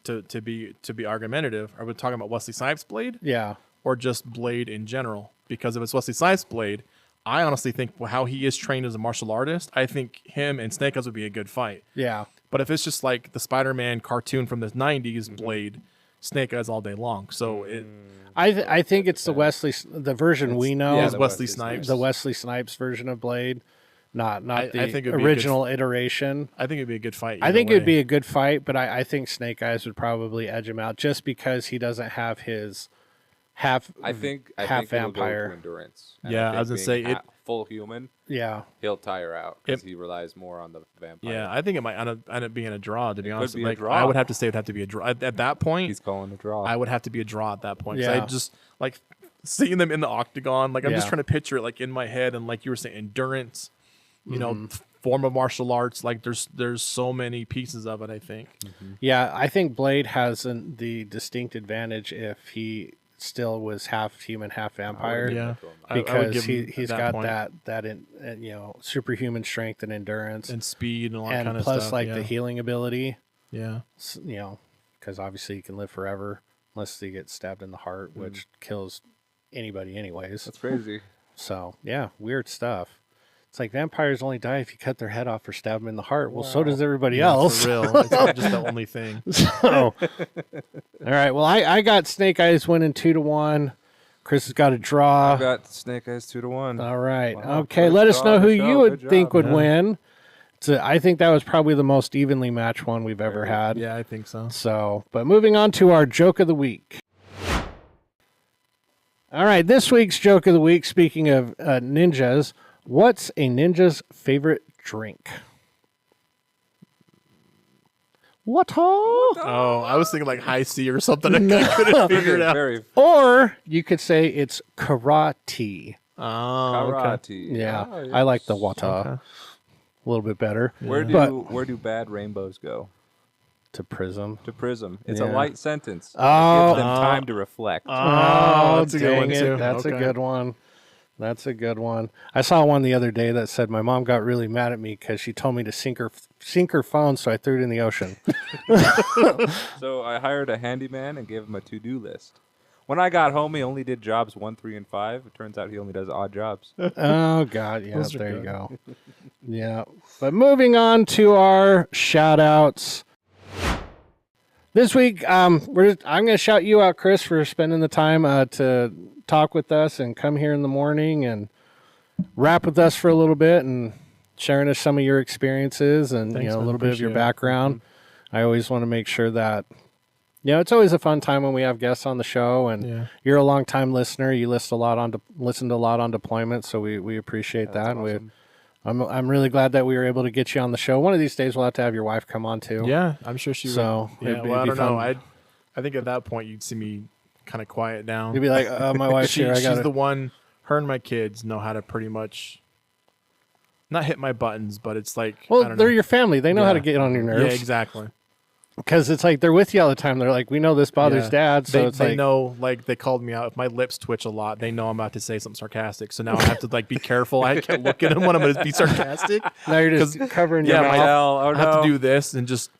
be argumentative. Are we talking about Wesley Snipes' Blade Yeah, or just Blade in general? Because if it's Wesley Snipes' Blade, I honestly think how he is trained as a martial artist, I think him and Snake Eyes would be a good fight. yeah, But if it's just like the Spider-Man cartoon from the 90s Blade, Snake Eyes all day long. So it I think it's the version we know. yeah, is the Wesley Wesley Snipes. The Wesley Snipes version of Blade, not I the think it'd be a original iteration. I think it'd be a good fight. I either think it'd be way. a good fight, but I think Snake Eyes would probably edge him out just because he doesn't have his half. I think half it'll go vampire. to endurance. And Yeah, think I was gonna being say it- full human. Yeah, He'll tire out because If- he relies more on the vampire. Yeah, I think it might end up being a draw. To be honest, be a like draw. I would have to say it'd have to be a draw at that point. he's calling a draw. I would have to be a draw at that point. 'Cause Yeah. I just like seeing them in the octagon. Like I'm just Yeah. trying to picture it like in my head, and like you were saying, endurance. You know, form of martial arts. Like there's so many pieces of it. I think. yeah. I think Blade has the distinct advantage if he still was half human, half vampire. Yeah, I would because give him he's that got point. that superhuman strength and endurance, and speed and all that and kind of plus stuff. like yeah. the healing ability. Yeah. Because obviously he can live forever unless he gets stabbed in the heart, which kills anybody anyways. That's crazy. So yeah, weird stuff. It's like vampires only die if you cut their head off or stab them in the heart. Well, so does everybody else. For real. It's not just the only thing. So, all right. Well, I got Snake Eyes winning 2-1. Chris has got a draw. I got Snake Eyes 2-1. All right. Wow, Okay. first Let us draw know of who the show. you would Good think job. would Yeah. win. I think that was probably the most evenly matched one we've ever had. Yeah, I think so. So, but moving on to our joke of the week. All right, this week's joke of the week, speaking of ninjas, what's a ninja's favorite drink? Water. Oh, I was thinking like high C or something. I couldn't figure it out. Very Or you could say it's karate. Oh, okay. karate. Yeah, Ah, I like the yes. water a little bit better. Where But do bad rainbows go? to prism. To prism. It's Yeah. a light sentence. Oh. It gives them time to reflect. Oh, that's a good dang one, it. too. That's a Okay. good one. That's a good one. I saw one the other day that said my mom got really mad at me because she told me to sink her phone, so I threw it in the ocean. So I hired a handyman and gave him a to-do list. When I got home, he only did jobs 1, 3, and 5. It turns out he only does odd jobs. Oh, God. Yeah, Those are there you good. go. Yeah. But moving on to our shout-outs. This week, I'm going to shout you out, Chris, for spending the time to talk with us and come here in the morning and rap with us for a little bit and sharing us some of your experiences and Thanks, a man. little bit of your Appreciate it. background. I always want to make sure that it's always a fun time when we have guests on the show, and Yeah. you're a long-time listener. You listen a lot on deployment, so we appreciate that. And awesome. I'm really glad that we were able to get you on the show. One of these days we'll have to have your wife come on too. Yeah, I'm sure she So, would. Yeah, it'd be- well, I it'd be don't know. fun. I think at that point you'd see me kind of quiet down. You'd be like, my wife's here. I She's got the one. Her and my kids know how to pretty much not hit my buttons, but it's like I Well, don't they're know. your family. They know how to Yeah. get on your Yeah, nerves. exactly. Because it's like they're with you all the time. They're like, we know this bothers Yeah. Dad, so it's they like, know, like they called me out. If my lips twitch a lot, they know I'm about to say something sarcastic. So now I have to like be careful. I can't look at them when I'm going to be sarcastic. now you're just covering your Yeah, mouth. my, Hell, oh I have no. to do this and just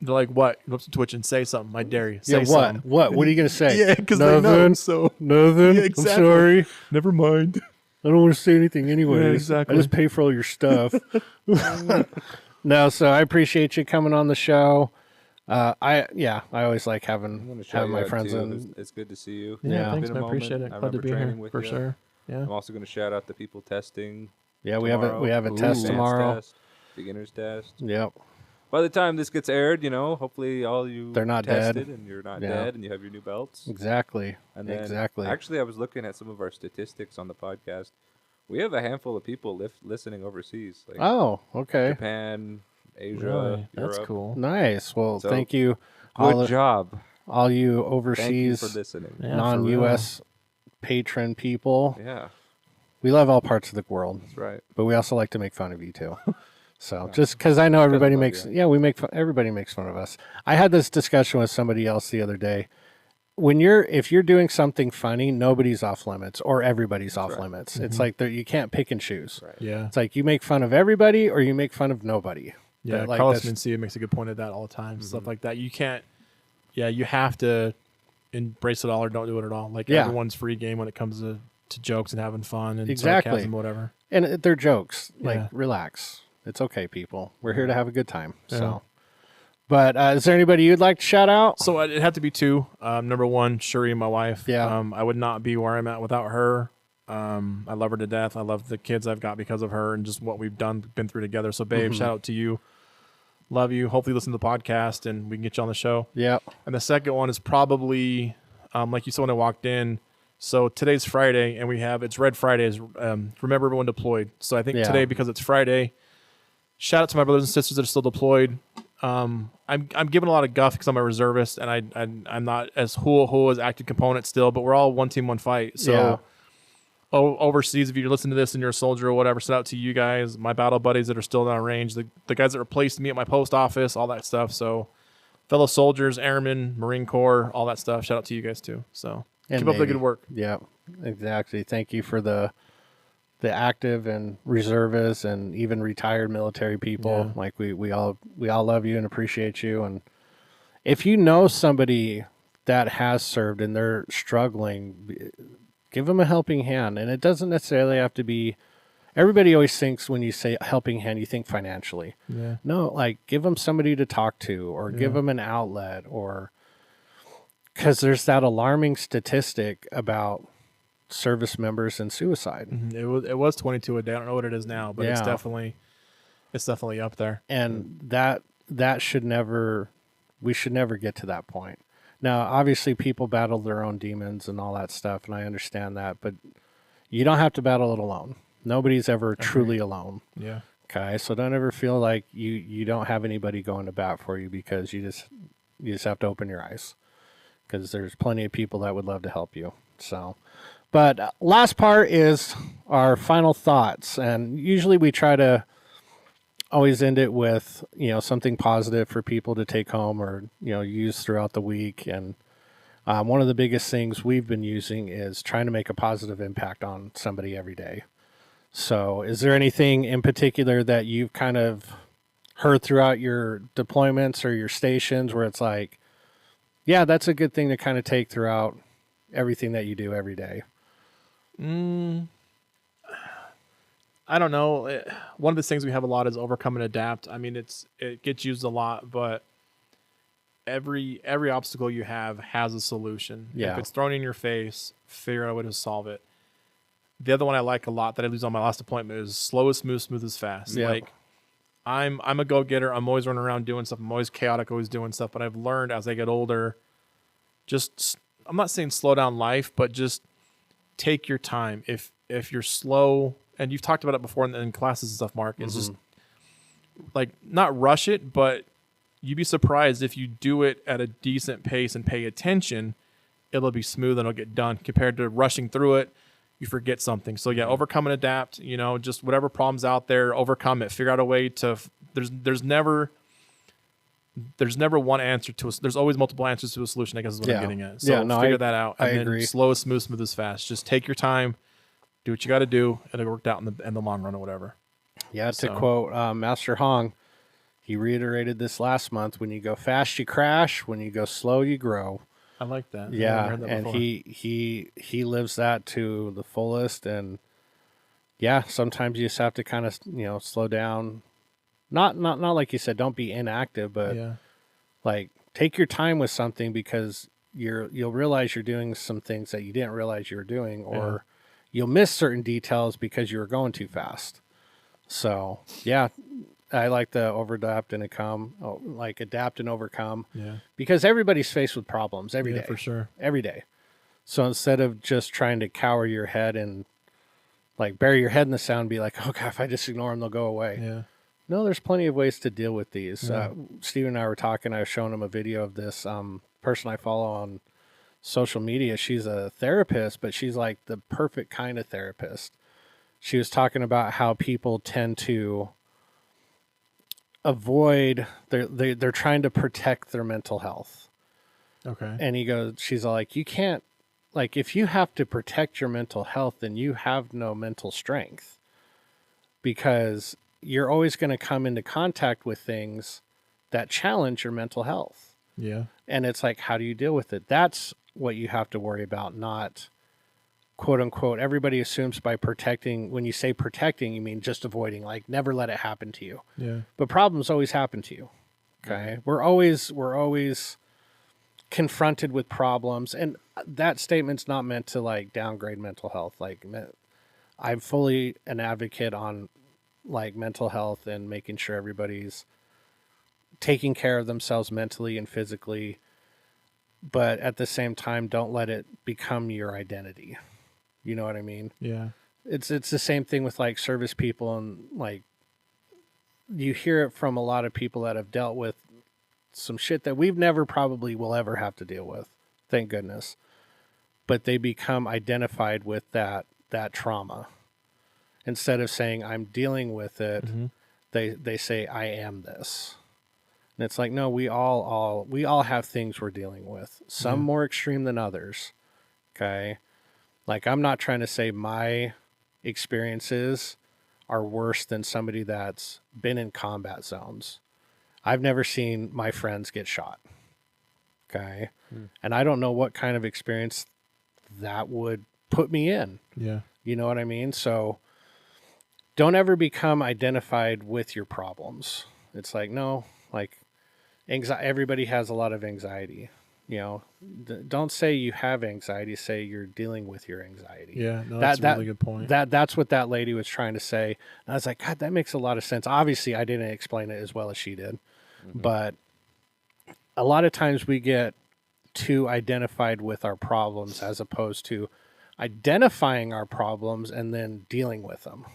they're like, "What? Your lips twitch and say something." I dare you. Say Yeah, what? something. What? What are you gonna say? Yeah, because they know. Nothing. So Nothing. Yeah, exactly. I'm sorry. never mind. I don't want to say anything anyways. Yeah, exactly. I just pay for all your stuff. No, so I appreciate you coming on the show. I always like I'm gonna having shout my you out, friends too. in. It's good to see you. Yeah. Thanks, Been a man. Appreciate moment. it. I Glad to remember be here training with for you. sure. Yeah. I'm also going to shout out the people testing. Yeah, we tomorrow. have a test Advanced tomorrow. Test, beginner's test. Yep. By the time this gets aired, hopefully all you They're not dead. tested and you're not Yeah. dead and you have your new belts. Exactly. And then, Exactly. Actually, I was looking at some of our statistics on the podcast. We have a handful of people listening overseas, like Oh, okay. Japan, Asia, Really? Europe. That's cool. Nice. Well, So, thank you, Good job. all you Thank you overseas for listening. Yeah, for non-U.S. patron people. Yeah, We love all parts of the world, that's right. but we also like to make fun of you too. So just because I know everybody love makes, you. we make fun. Everybody makes fun of us. I had this discussion with somebody else the other day. If you're doing something funny, nobody's off limits or everybody's off limits. It's like you can't pick and choose. Right. Yeah. It's like you make fun of everybody or you make fun of nobody. Yeah, That, like, Carlos that's- Mencia makes a good point of that all the time. Mm-hmm. Stuff like that. You can't. Yeah, you have to embrace it all or don't do it at all. Like Yeah. everyone's free game when it comes to jokes and having fun and Exactly. sarcasm, whatever. And they're jokes. Like, Yeah. relax. It's okay, people. We're here to have a good time. Yeah. So, but is there anybody you'd like to shout out? So it had to be two. Number one, Shuri, my wife. Yeah. I would not be where I'm at without her. I love her to death. I love the kids I've got because of her and just what we've been through together. So, babe, Mm-hmm. shout out to you. Love you. Hopefully, listen to the podcast and we can get you on the show. Yep. And the second one is probably, like you saw when I walked in. So today's Friday, and it's Red Fridays. Remember everyone deployed. So I think Yeah. today, because it's Friday, shout out to my brothers and sisters that are still deployed. I'm giving a lot of guff because I'm a reservist, and I'm not as who as active component still, but we're all one team, one fight. So Yeah. overseas, if you're listening to this and you're a soldier or whatever, shout out to you guys, my battle buddies that are still down range, the guys that replaced me at my post office, all that stuff. So fellow soldiers, airmen, Marine Corps, all that stuff. Shout out to you guys too. So And keep up the Navy. good work. Yep. Exactly. Thank you for the active and reservists and even retired military people. Yeah. Like we all love you and appreciate you. And if you know somebody that has served and they're struggling, give them a helping hand. And it doesn't necessarily have to be. Everybody always thinks when you say helping hand, you think financially. Yeah. No, like give them somebody to talk to or give them an outlet, or because there's that alarming statistic about service members and suicide. It was 22 a day. I don't know what it is now, but it's Yeah. definitely up there. And that we should never get to that point. Now, obviously people battle their own demons and all that stuff, and I understand that, but you don't have to battle it alone. Nobody's ever truly alone. Yeah. Okay, so don't ever feel like you don't have anybody going to bat for you, because you just have to open your eyes, because there's plenty of people that would love to help you. So, but last part is our final thoughts, and usually we try to always end it with something positive for people to take home or use throughout the week. And one of the biggest things we've been using is trying to make a positive impact on somebody every day. So is there anything in particular that you've kind of heard throughout your deployments or your stations where it's like, yeah, that's a good thing to kind of take throughout everything that you do every day? I don't know. One of the things we have a lot is overcome and adapt. I mean, it gets used a lot, but every obstacle you have has a solution. Yeah. If it's thrown in your face, figure out a way to solve it. The other one I like a lot that I lose on my last deployment is slow is smooth, smooth is fast. Yep. Like I'm a go-getter. I'm always running around doing stuff. I'm always chaotic, always doing stuff. But I've learned as I get older, I'm not saying slow down life, but just take your time. If you're slow, and you've talked about it before in classes and stuff, Mark, it's just like not rush it, but you'd be surprised if you do it at a decent pace and pay attention, it'll be smooth and it'll get done compared to rushing through it. You forget something. So yeah, overcome and adapt, just whatever problem's out there, overcome it, figure out a way to, there's never one answer to us. There's always multiple answers to a solution, I guess is what I'm getting at. So figure that out. And then agree. Slow is smooth, smooth is fast. Just take your time, do what you got to do, and it'll work out in the long run or whatever. Yeah, to quote Master Hong, he reiterated this last month: when you go fast, you crash. When you go slow, you grow. I like that. Yeah, heard that and before. he lives that to the fullest. And yeah, sometimes you just have to kind of slow down. Not like you said, don't be inactive, but like take your time with something, because you'll realize you're doing some things that you didn't realize you were doing, or you'll miss certain details because you were going too fast. So yeah, I like the adapt and overcome. Yeah. Because everybody's faced with problems every day. For sure. Every day. So instead of just trying to cower your head and like bury your head in the sand and be like, oh God, if I just ignore them, they'll go away. Yeah. No, there's plenty of ways to deal with these. Yeah. Steve and I were talking. I was showing him a video of this person I follow on social media. She's a therapist, but she's like the perfect kind of therapist. She was talking about how people tend to avoid, they're trying to protect their mental health. Okay. And she's like, you can't, like, if you have to protect your mental health, then you have no mental strength, because you're always going to come into contact with things that challenge your mental health. Yeah. And it's like, how do you deal with it? That's what you have to worry about, not quote unquote. Everybody assumes by protecting, when you say protecting, you mean just avoiding, like never let it happen to you. Yeah. But problems always happen to you. Okay. We're always confronted with problems. And that statement's not meant to like downgrade mental health. Like, I'm fully an advocate on like mental health and making sure everybody's taking care of themselves mentally and physically, but at the same time, don't let it become your identity. You know what I mean? Yeah. It's the same thing with like service people, and like you hear it from a lot of people that have dealt with some shit that we've never probably will ever have to deal with. Thank goodness. But they become identified with that trauma. Instead of saying I'm dealing with it, they say I am this. And it's like, no, we all have things we're dealing with. Some more extreme than others. Okay? Like, I'm not trying to say my experiences are worse than somebody that's been in combat zones. I've never seen my friends get shot. Okay? And I don't know what kind of experience that would put me in. Yeah. You know what I mean? So don't ever become identified with your problems. It's like, no, like everybody has a lot of anxiety. You know, don't say you have anxiety, say you're dealing with your anxiety. Yeah, no, that's a really good point. That's what that lady was trying to say. And I was like, God, that makes a lot of sense. Obviously, I didn't explain it as well as she did. But a lot of times we get too identified with our problems as opposed to identifying our problems and then dealing with them.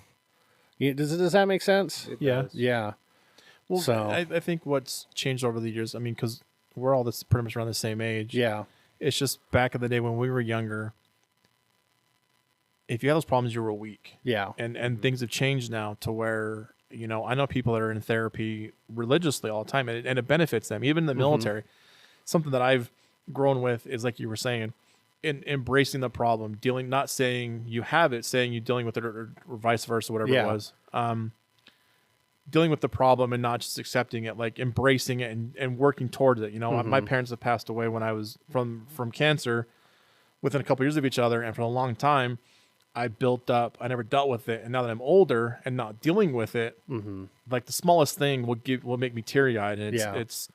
Does that make sense? It Yeah. does. Yeah. Well, So- I think what's changed over the years, I mean, because we're all pretty much around the same age. Yeah. It's just back in the day when we were younger, if you had those problems, you were weak. Yeah. And things have changed now to where, I know people that are in therapy religiously all the time, and it benefits them, even in the military. Something that I've grown with is, like you were saying, in embracing the problem, not saying you have it, saying you're dealing with it, or vice versa, whatever Yeah. it was. Dealing with the problem and not just accepting it, like embracing it and working towards it. My parents have passed away when I was from cancer within a couple years of each other. And for a long time, I never dealt with it. And now that I'm older and not dealing with it, like the smallest thing will make me teary eyed. And it's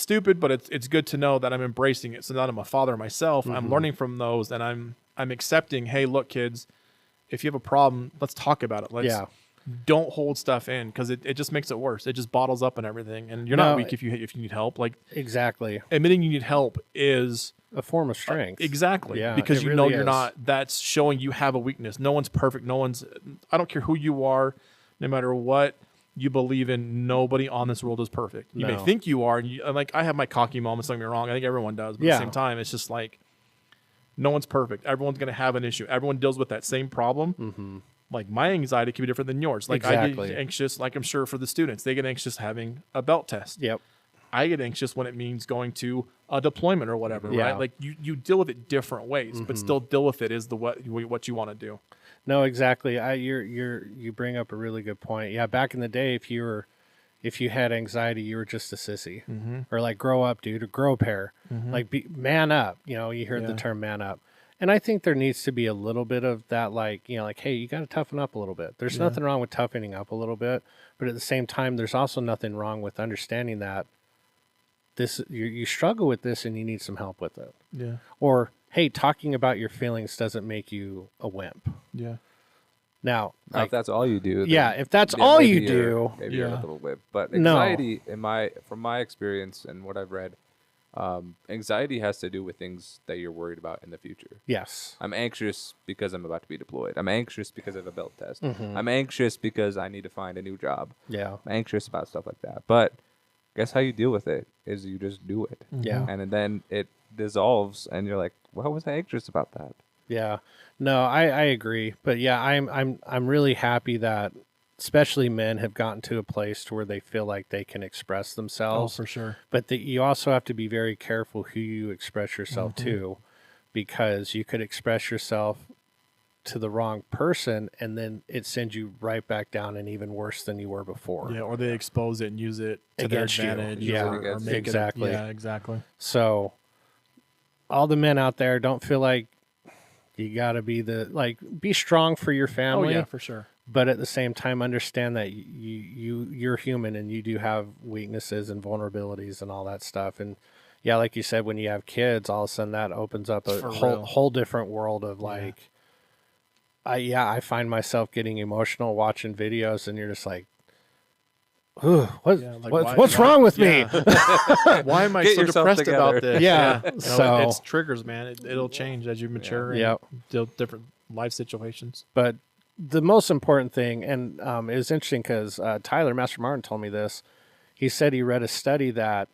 stupid, but it's good to know that I'm embracing it. So now that I'm a father myself, I'm learning from those, and I'm accepting, hey, look, kids, if you have a problem, let's talk about it. Don't hold stuff in, because it just makes it worse. It just bottles up and everything. And you're not weak if you need help. Like, Exactly. admitting you need help is A form of strength. exactly, Yeah, because it you know really you're is. not. That's showing you have a weakness. No one's perfect. I don't care who you are, no matter what you believe in. Nobody on this world is perfect. You may No. think you are, and like, I have my cocky moments. Don't get me wrong. I think everyone does, but at Yeah. the same time, it's just like, no one's perfect. Everyone's going to have an issue. Everyone deals with that same problem. Like, my anxiety can be different than yours. Like, I Exactly. get anxious, like I'm sure for the students, they get anxious having a belt test. Yep. I get anxious when it means going to a deployment or whatever, Yeah. right? Like, you deal with it different ways, but still deal with it is what you want to do. No, exactly. You bring up a really good point. Yeah, back in the day, if you had anxiety, you were just a sissy, or like, grow up, dude, or grow a pair, like, man up. You hear the Yeah. term man up, and I think there needs to be a little bit of that, like, hey, you got to toughen up a little bit. There's nothing wrong with toughening up a little bit, but at the same time, there's also nothing wrong with understanding that you struggle with this and you need some help with it. Yeah. Or, hey, talking about your feelings doesn't make you a wimp. Yeah. Now, Now, if that's all you do, then yeah, if that's all maybe you you're- do, maybe you're a Yeah. little whip. But No. anxiety, from my experience and what I've read, anxiety has to do with things that you're worried about in the future. yes. I'm anxious because I'm about to be deployed. I'm anxious because I have a belt test. I'm anxious because I need to find a new job. Yeah. I'm anxious about stuff like that. But guess how you deal with it is you just do it. Yeah. And then it dissolves, and you're like, why was I anxious about that? Yeah. No, I agree. But yeah, I'm really happy that especially men have gotten to a place to where they feel like they can express Oh, themselves. for sure. But you also have to be very careful who you express yourself to, because you could express yourself to the wrong person and then it sends you right back down and even worse than you were before. Yeah, or they expose it and use it to Against you. their advantage. Yeah, or make exactly. Yeah, exactly. So all the men out there, don't feel like you got to be be strong for your family. Oh, yeah, for sure. But at the same time, understand that you're human and you do have weaknesses and vulnerabilities and all that stuff. And yeah, like you said, when you have kids, all of a sudden that opens up a For real. whole different world of like, I find myself getting emotional watching videos, and you're just like, ooh, what's wrong with me? Why am I Get so yourself depressed together. about this? Yeah. No, So- it's triggers, man. It'll change as you mature and Yep. deal with different life situations. But the most important thing, and it was interesting because Tyler Master Martin told me this. He said he read a study that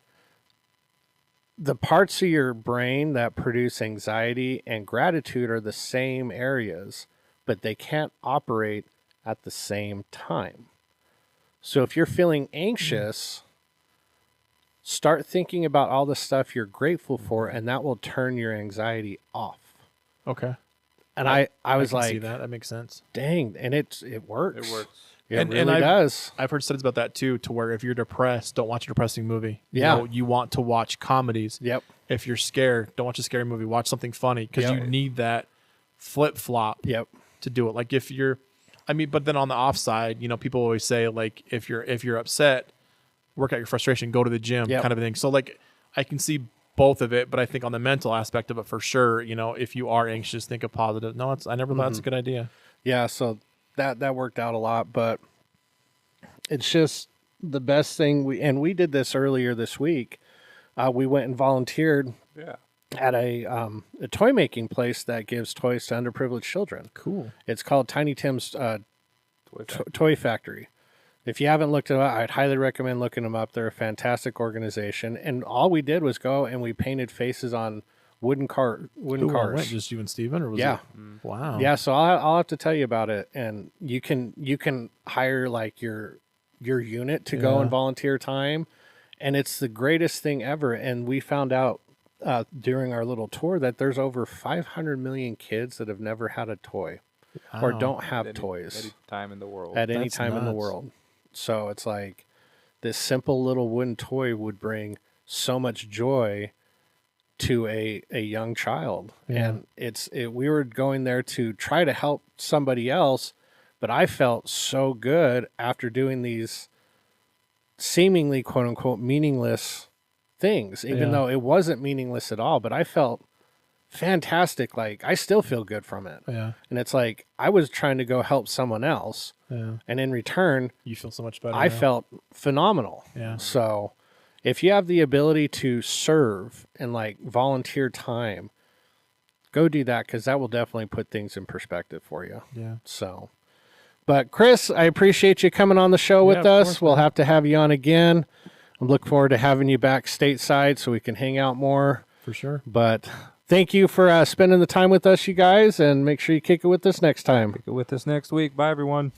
the parts of your brain that produce anxiety and gratitude are the same areas, but they can't operate at the same time. So if you're feeling anxious, start thinking about all the stuff you're grateful for, and that will turn your anxiety off. Okay. And I was can like, see that makes sense. dang, and it works. It works. It And really I've- does. I've heard studies about that too, to where if you're depressed, don't watch a depressing movie. Yeah. You want to watch comedies. Yep. If you're scared, don't watch a scary movie. Watch something funny, because Yep. you need that flip flop Yep. to do it. Like if you're, but then on the offside, people always say, like, if you're upset, work out your frustration, go to the gym, Yep. kind of thing. So like, I can see both of it, but I think on the mental aspect of it, for sure, if you are anxious, think of positive. No, I never thought it's a good idea. Yeah, so that worked out a lot, but it's just the best thing. We did this earlier this week. We went and volunteered Yeah. at a toy making place that gives toys to underprivileged children. Cool. It's called Tiny Tim's Toy Factory. If you haven't looked them up, I'd highly recommend looking them up. They're a fantastic organization. And all we did was go and we painted faces on wooden cars. Went? Just you and Steven? Or was Yeah. it? Wow. Yeah, so I'll have to tell you about it. And you can hire like your unit to go and volunteer time. And it's the greatest thing ever. And we found out during our little tour that there's over 500 million kids that have never had a toy or don't have toys Any time in the world. at any That's time in the nuts. world. So it's like this simple little wooden toy would bring so much joy to a young child. Yeah. And we were going there to try to help somebody else, but I felt so good after doing these seemingly quote unquote meaningless things, even though it wasn't meaningless at all, but I felt fantastic. Like I still feel good from it. Yeah. And it's like I was trying to go help someone else, Yeah. and in return You feel so much better. I now. felt phenomenal. Yeah. So if you have the ability to serve and like volunteer time, go do that, because that will definitely put things in perspective for you. Yeah. So, but Chris, I appreciate you coming on the show with of us. course, We'll man. have to have you on again. I'm looking forward to having you back stateside so we can hang out more. For sure. But thank you for spending the time with us, you guys, and make sure you kick it with us next time. Get with us next week. Bye, everyone.